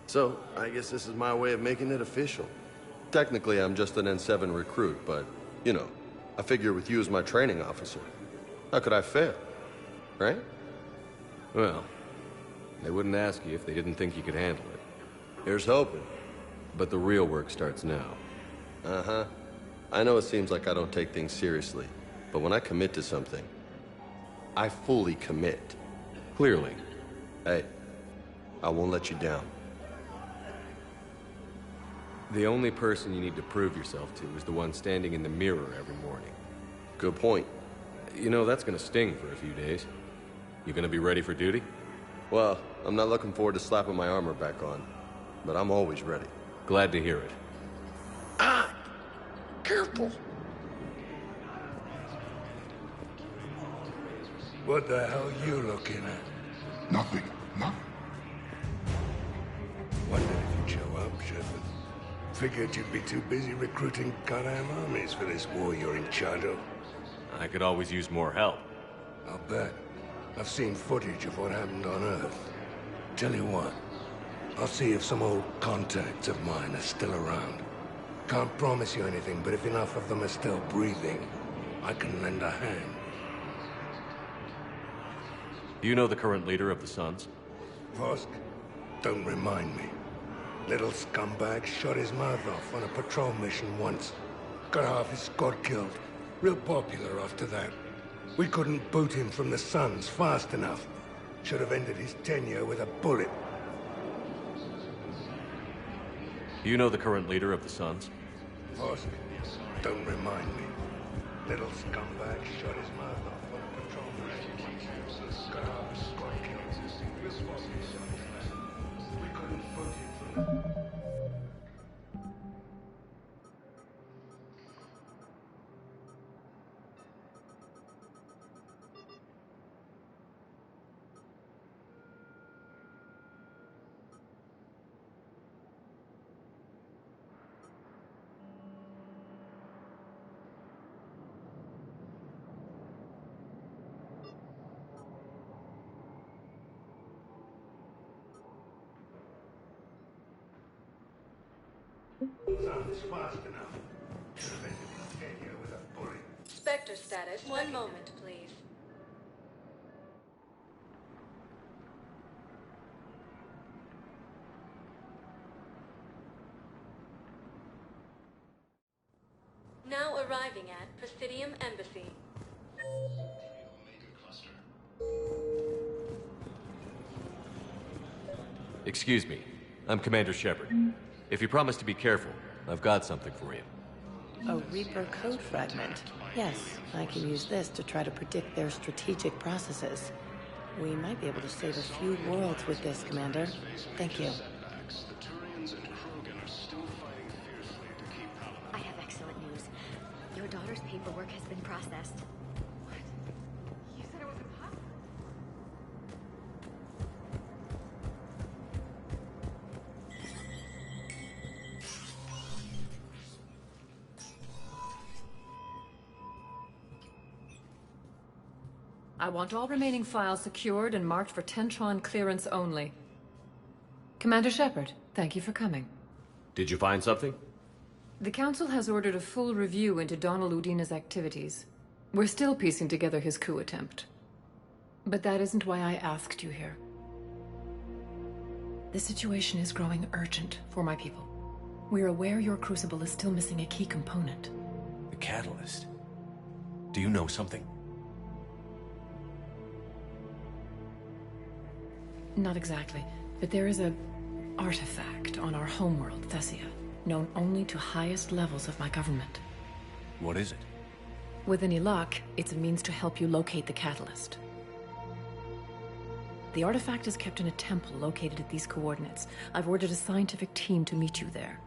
So, I guess this is my way of making it official. Technically, I'm just an N7 recruit, but, you know, I figure with you as my training officer, how could I fail? Right? Well, they wouldn't ask you if they didn't think you could handle it. Here's hoping. But the real work starts now. Uh-huh. I know it seems like I don't take things seriously, but when I commit to something, I fully commit. Clearly. Hey, I won't let you down. The only person you need to prove yourself to is the one standing in the mirror every morning. Good point. You know, that's gonna sting for a few days. You gonna be ready for duty? Well, I'm not looking forward to slapping my armor back on, but I'm always ready. Glad to hear it. Ah! Careful! What the hell are you looking at? Nothing. Nothing. Wondered if you'd show up, Shepard. Figured you'd be too busy recruiting goddamn armies for this war you're in charge of. I could always use more help. I'll bet. I've seen footage of what happened on Earth. Tell you what, I'll see if some old contacts of mine are still around. Can't promise you anything, but if enough of them are still breathing, I can lend a hand. Do you know the current leader of the Suns? Vosk? Don't remind me. Little scumbag shot his mouth off on a patrol mission once. Got half his squad killed. Real popular after that. We couldn't boot him from the Suns fast enough. Should have ended his tenure with a bullet. Do you know the current leader of the Suns? Vosk? Don't remind me. Little scumbag shot his mouth off on a patrol mission. Got half his squad killed. Real popular after that. We couldn't boot him from the... Fast enough. Should have ended his tenure with a bullet. Spectre status. One moment, please. Now arriving at Presidium Embassy. Excuse me. I'm Commander Shepard. If you promise to be careful, I've got something for you. A Reaper code fragment. Yes, I can use this to try to predict their strategic processes. We might be able to save a few worlds with this, Commander. Thank you. The Turians and Krogan are still fighting fiercely to daughter's paperwork has been processed. You said it was impossible. I want all remaining files secured and marked for Tentron clearance only. Commander Shepard, thank you for coming. Did you find something? The Council has ordered a full review into Donald Udina's activities. We're still piecing together his coup attempt. But that isn't why I asked you here. The situation is growing urgent for my people. We're aware your crucible is still missing a key component. The catalyst. Do you know something? Not exactly, but there is a artifact on our homeworld, Thessia, known only to highest levels of my government. What is it? With any luck, it's a means to help you locate the catalyst. The artifact is kept in a temple located at these coordinates. I've ordered a scientific team to meet you there.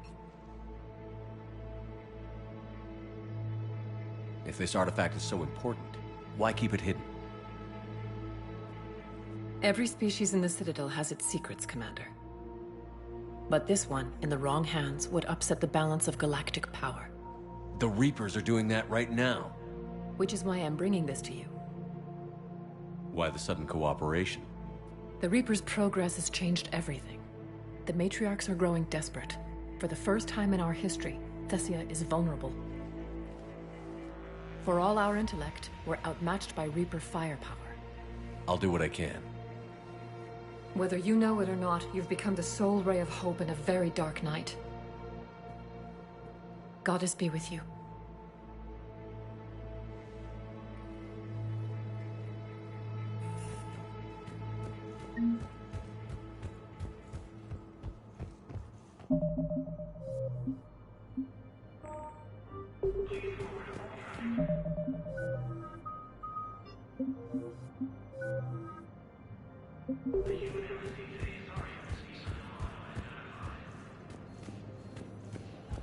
If this artifact is so important, why keep it hidden? Every species in the Citadel has its secrets, Commander. But this one, in the wrong hands, would upset the balance of galactic power. The Reapers are doing that right now. Which is why I'm bringing this to you. Why the sudden cooperation? The Reapers' progress has changed everything. The matriarchs are growing desperate. For the first time in our history, Thessia is vulnerable. For all our intellect, we're outmatched by Reaper firepower. I'll do what I can. Whether you know it or not, you've become the sole ray of hope in a very dark night. Goddess be with you.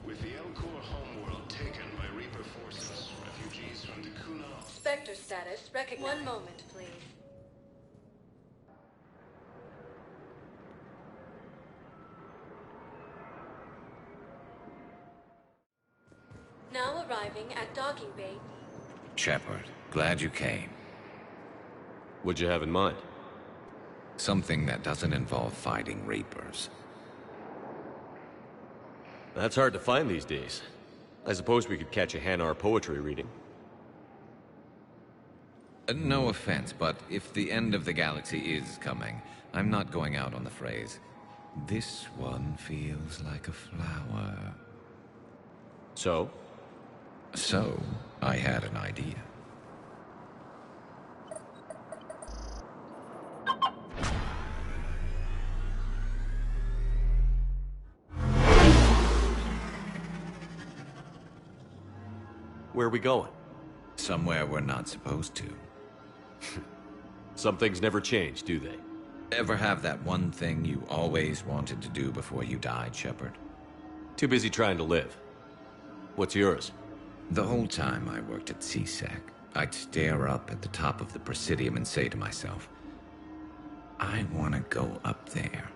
With the Elcor homeworld taken by Reaper forces, refugees from the Kuna... Spectre status recognized. One moment, please. Now arriving at docking bay. Shepard, glad you came. What'd you have in mind? Something that doesn't involve fighting Reapers. That's hard to find these days. I suppose we could catch a Hanar poetry reading. No offense, but if the end of the galaxy is coming, I'm not going out on the phrase, "This one feels like a flower." So? So, I had an idea. Where are we going? Somewhere we're not supposed to. Some things never change, do they? Ever have that one thing you always wanted to do before you died, Shepard? Too busy trying to live. What's yours? The whole time I worked at CSEC, I'd stare up at the top of the Presidium and say to myself, I want to go up there.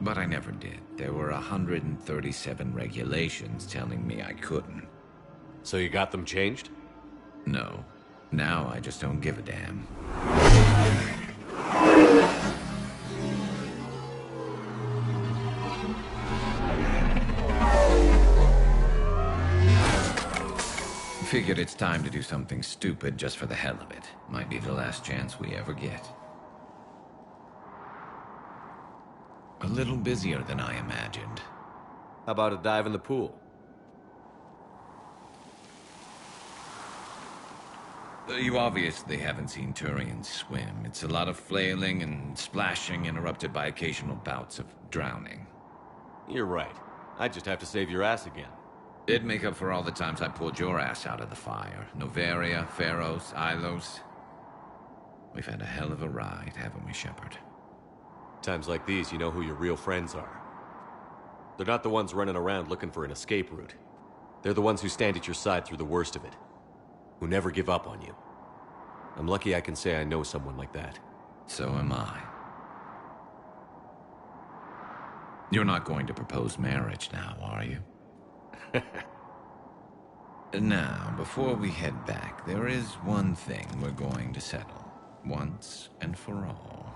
But I never did. There were 137 regulations telling me I couldn't. So you got them changed? No. Now I just don't give a damn. Figured it's time to do something stupid just for the hell of it. Might be the last chance we ever get. A little busier than I imagined. How about a dive in the pool? You obviously haven't seen Turians swim. It's a lot of flailing and splashing, interrupted by occasional bouts of drowning. You're right. I just have to save your ass again. It'd make up for all the times I pulled your ass out of the fire. Noveria, Pharos, Ilos. We've had a hell of a ride, haven't we, Shepard? Times like these, you know who your real friends are. They're not the ones running around looking for an escape route. They're the ones who stand at your side through the worst of it. who never give up on you. I'm lucky I can say I know someone like that. So am I. You're not going to propose marriage now, are you? Now, before we head back, there is one thing we're going to settle, once and for all.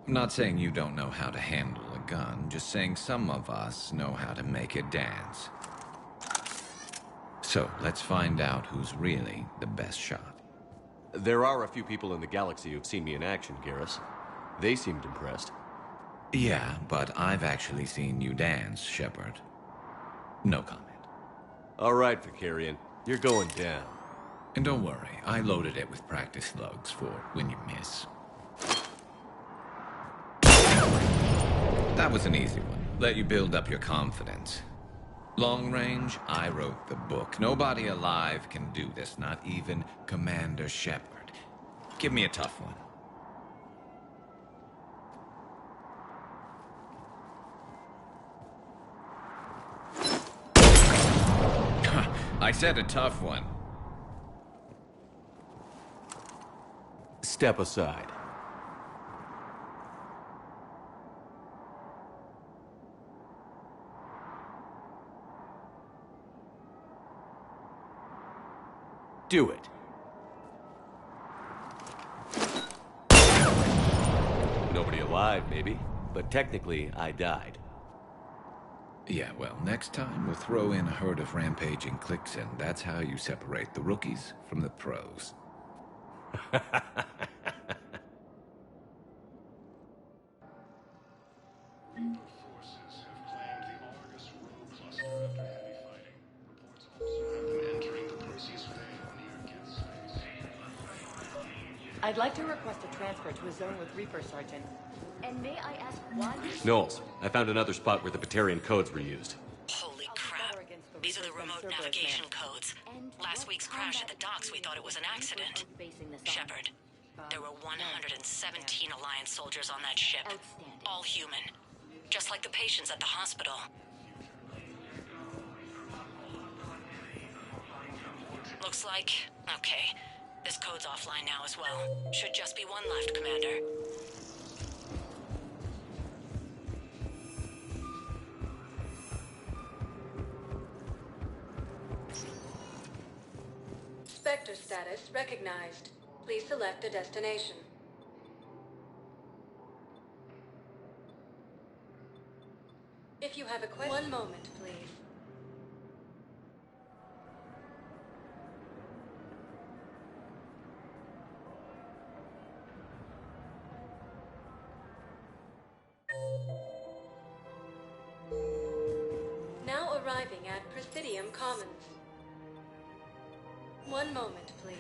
I'm not saying you don't know how to handle a gun, just saying some of us know how to make it dance. So, let's find out who's really the best shot. There are a few people in the galaxy who've seen me in action, Garrus. They seemed impressed. Yeah, but I've actually seen you dance, Shepard. No comment. All right, Quarian. You're going down. And don't worry, I loaded it with practice slugs for when you miss. That was an easy one. Let you build up your confidence. Long range, I wrote the book. Nobody alive can do this, not even Commander Shepard. Give me a tough one. I said a tough one. Step aside. Do it. Nobody alive, maybe. But technically, I died. Yeah, well, next time we'll throw in a herd of rampaging cliques, and that's how you separate the rookies from the pros. I'd like to request a transfer to a zone with Reaper, Sergeant. And may I ask why? Knowles, I found another spot where the Batarian codes were used. Holy crap. These are the remote navigation codes. Last week's crash at the docks, we thought it was an accident. Shepard, there were 117 Alliance soldiers on that ship. All human. Just like the patients at the hospital. Looks like... okay. This code's offline now as well. Should just be one left, Commander. Spectre status recognized. Please select a destination. If you have a question... One moment, please. Now arriving at Presidium Commons. One moment, please.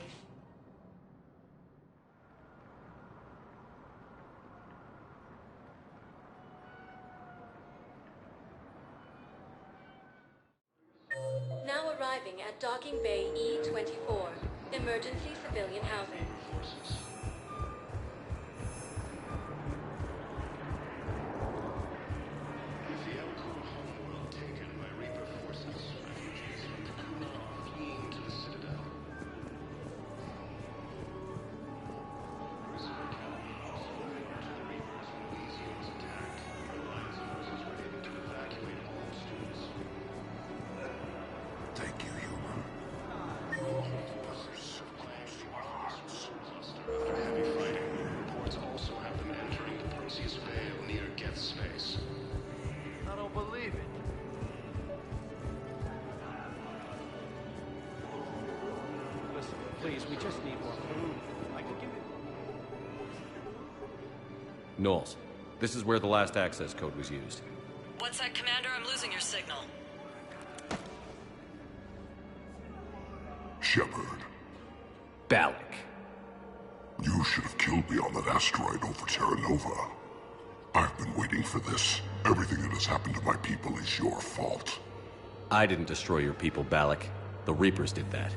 Now arriving at Docking Bay E-24, emergency civilian housing. Please, we just need more food. I can give you... Knowles, this is where the last access code was used. What's that, Commander? I'm losing your signal. Shepard. Balak. You should have killed me on that asteroid over Terra Nova. I've been waiting for this. Everything that has happened to my people is your fault. I didn't destroy your people, Balak. The Reapers did that.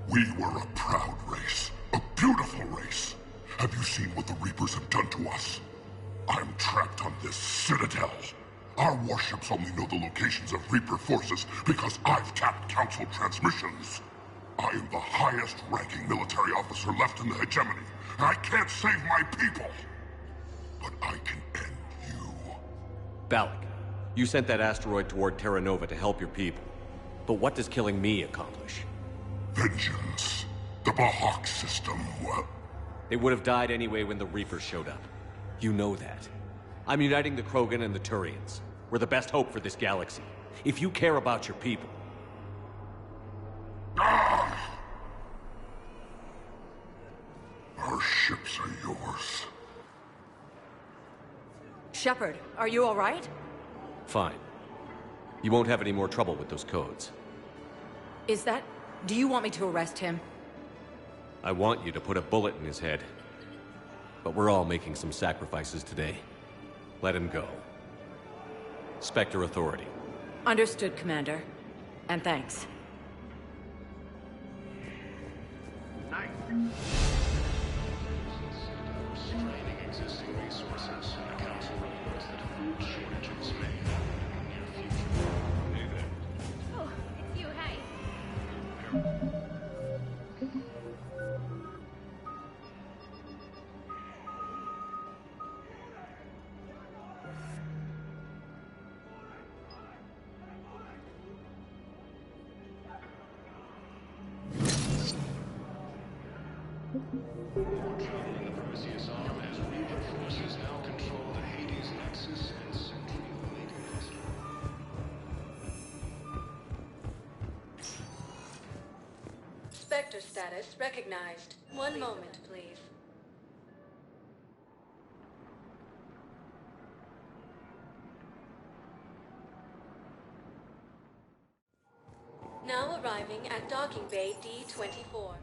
We were a proud race. A beautiful race. Have you seen what the Reapers have done to us? I'm trapped on this citadel. Our warships only know the locations of Reaper forces because I've tapped Council transmissions. I am the highest-ranking military officer left in the hegemony, and I can't save my people. But I can end you. Balak, you sent that asteroid toward Terra Nova to help your people. But what does killing me accomplish? Vengeance. The Bahak system, well... They would have died anyway when the Reapers showed up. You know that. I'm uniting the Krogan and the Turians. We're the best hope for this galaxy. If you care about your people... Our ships are yours. Shepard, are you all right? Fine. You won't have any more trouble with those codes. Is that... Do you want me to arrest him? I want you to put a bullet in his head. But we're all making some sacrifices today. Let him go. Spectre Authority. Understood, Commander. And thanks. Straining existing resources. The council reports that food shortages may happen in the near future. Hey there. Oh, it's you, hey. Your trouble in the Perseus arm as Reaper forces now control the Hades Nexus and Sentry Omega cluster. Spectre status recognized. One moment, please. Now arriving at docking bay D-24.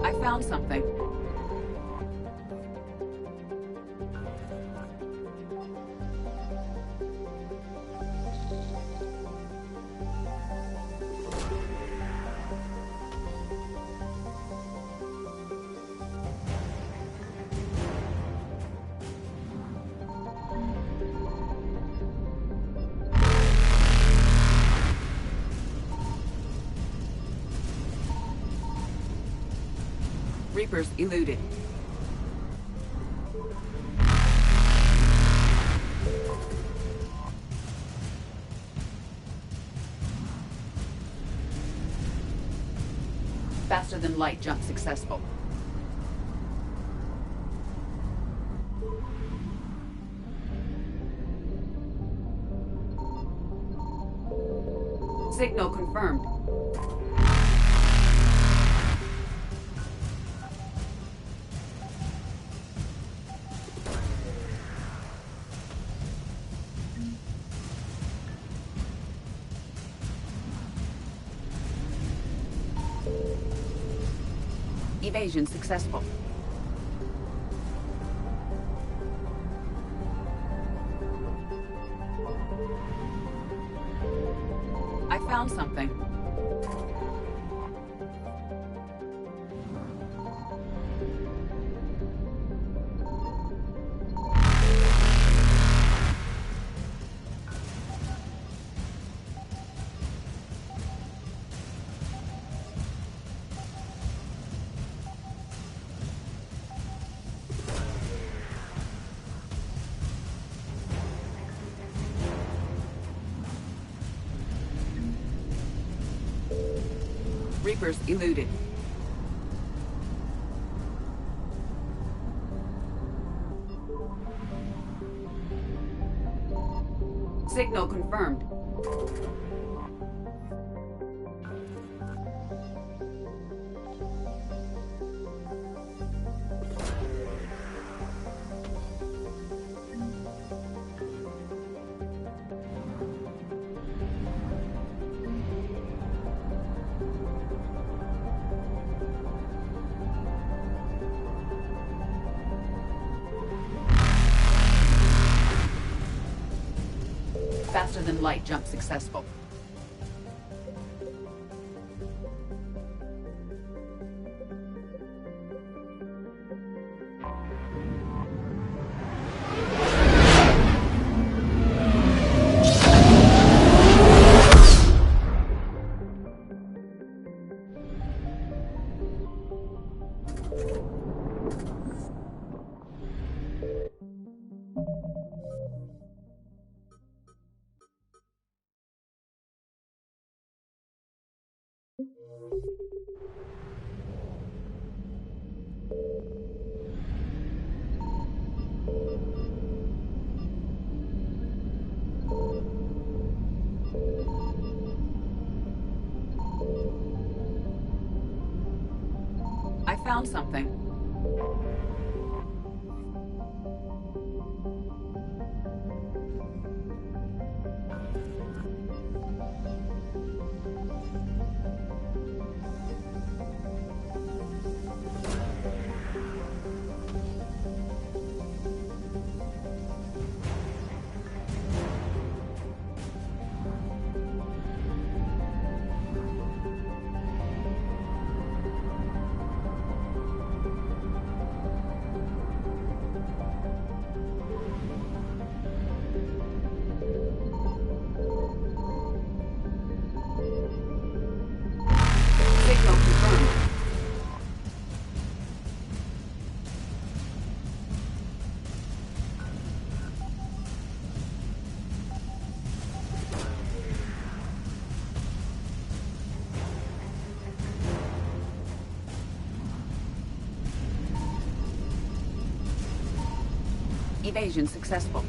I found something. Reapers eluded. Faster than light jump successful. Signal confirmed. Evasion successful. I found something. Reapers eluded. Signal confirmed. Faster than light jump successful. I found something. Signal confirmed. Evasion successful.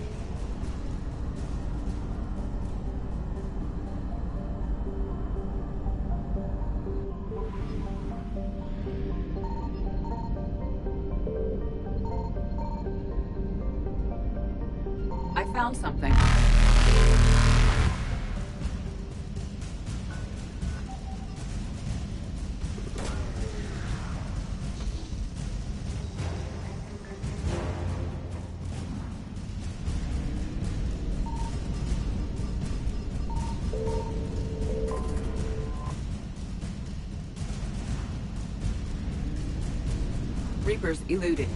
I found something. Reapers eluded.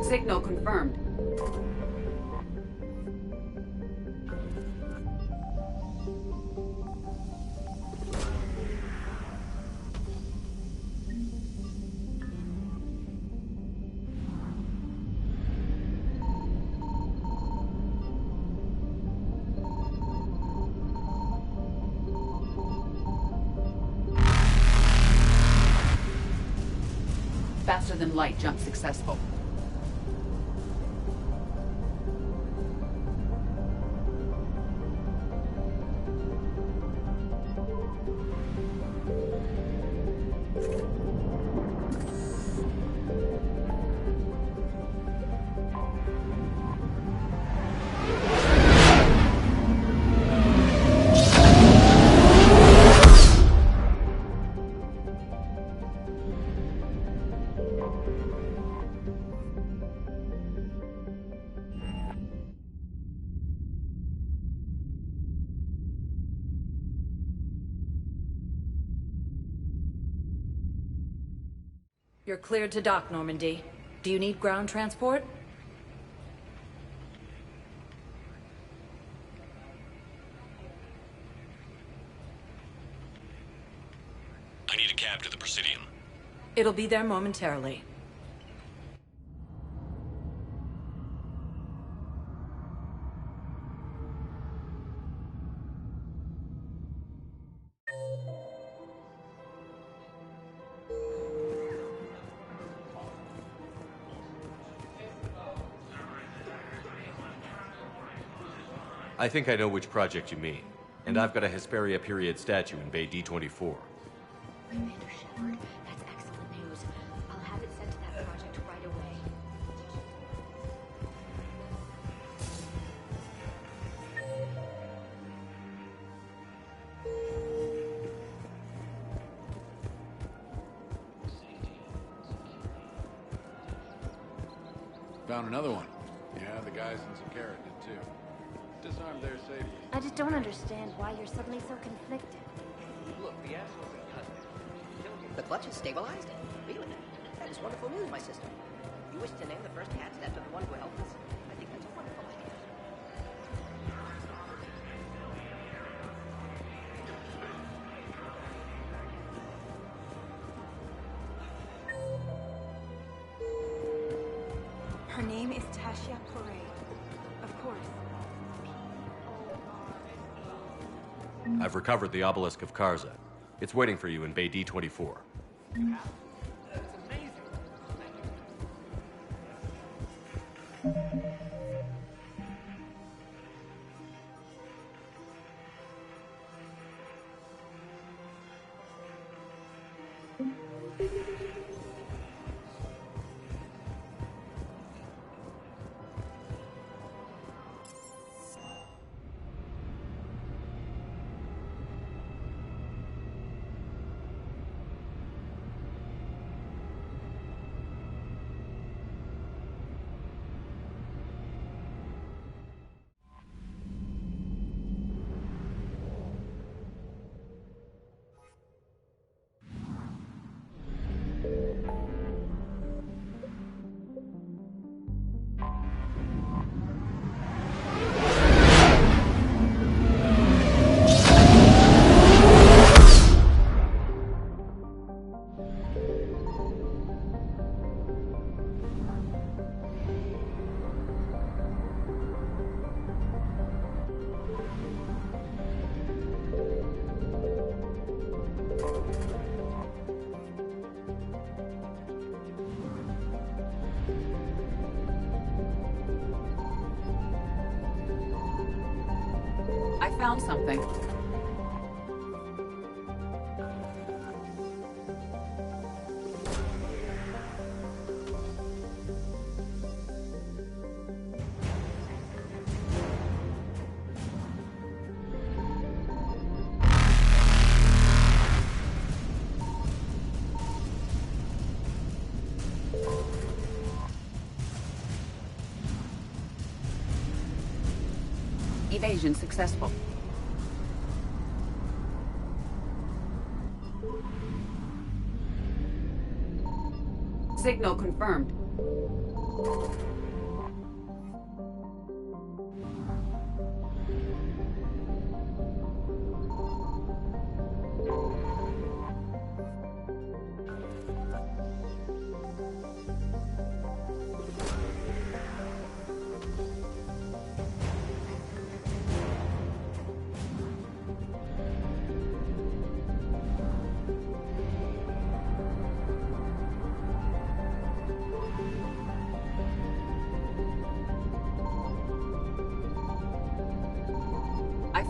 Signal confirmed. Faster than light jump successful. You're cleared to dock, Normandy. Do you need ground transport? I need a cab to the Presidium. It'll be there momentarily. I think I know which project you mean. And I've got a Hesperia period statue in Bay D24. Commander Shepard, that's excellent news. I'll have it sent to that project right away. Found another one. Yeah, the guys in Zakara did too. Disarmed their safety. I just don't understand why you're suddenly so conflicted. Look, the assholes in custody. The clutch is stabilized? Really? That is wonderful news, my sister. You wish to name the first cats after the one who helped us? I think that's a wonderful idea. Her name is Tasha Plore. Of course. I've recovered the obelisk of Karza. It's waiting for you in Bay D24. I found something. Evasion successful. Signal confirmed.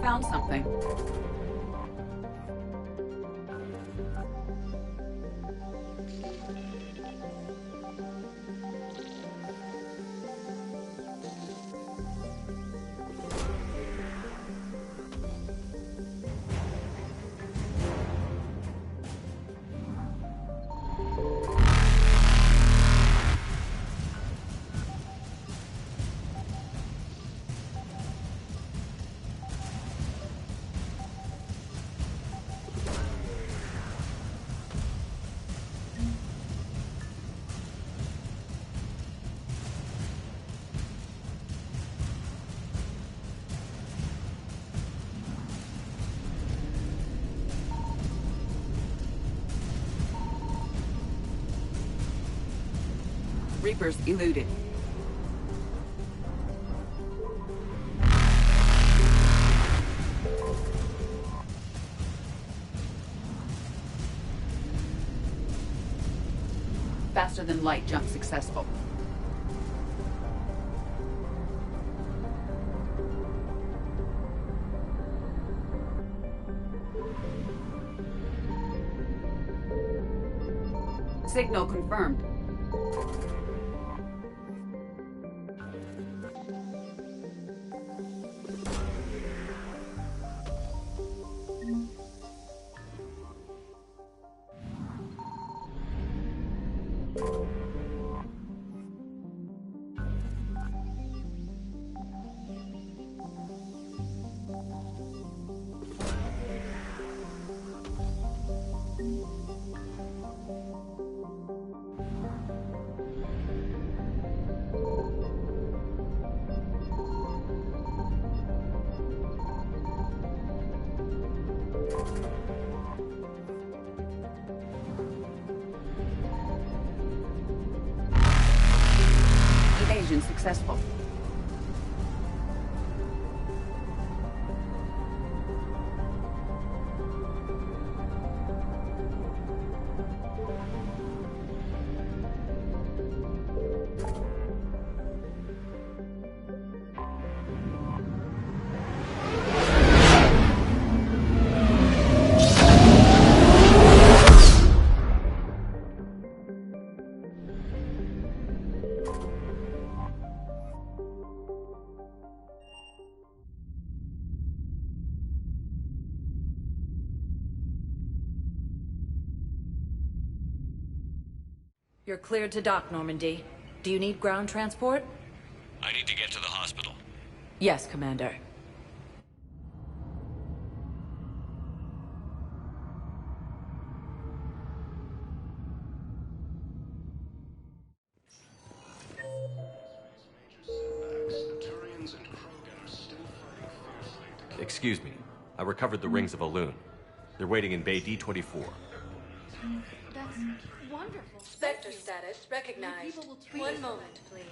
found something. Reapers eluded. Faster than light jump successful. Signal confirmed. Evasion successful. You're cleared to dock, Normandy. Do you need ground transport? I need to get to the hospital. Yes, Commander. Excuse me. I recovered the rings of Elune. They're waiting in Bay D-24. That's wonderful. Spectre status recognized. One moment, please.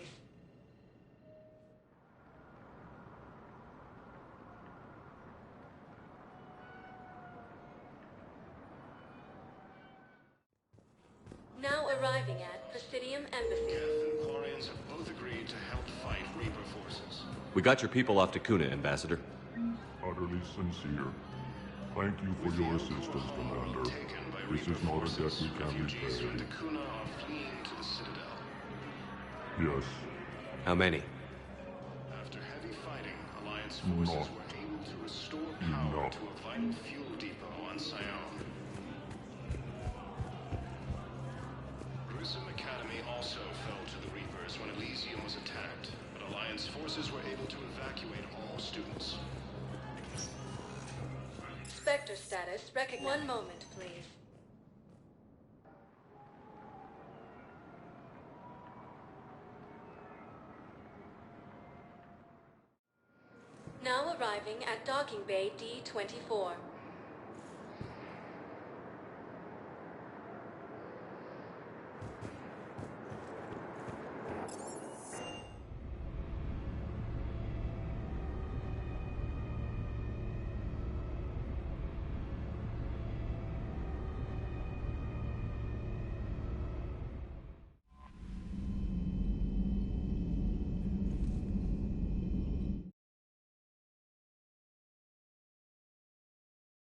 Now arriving at Presidium Embassy. Geth and Quarians have both agreed to help fight Reaper forces. We got your people off to Kuna, Ambassador. Utterly sincere. Thank you for your assistance, Commander. This is not a debt we can repay. Kuna are fleeing to the Citadel. Yes. How many? After heavy fighting, Alliance forces were able to restore power to a vital fuel depot on Sion. Grissom Academy also fell to the Reapers when Elysium was attacked, but Alliance forces were able to evacuate all students. Spectre status recognized. One moment, please. Now arriving at Docking Bay D-24.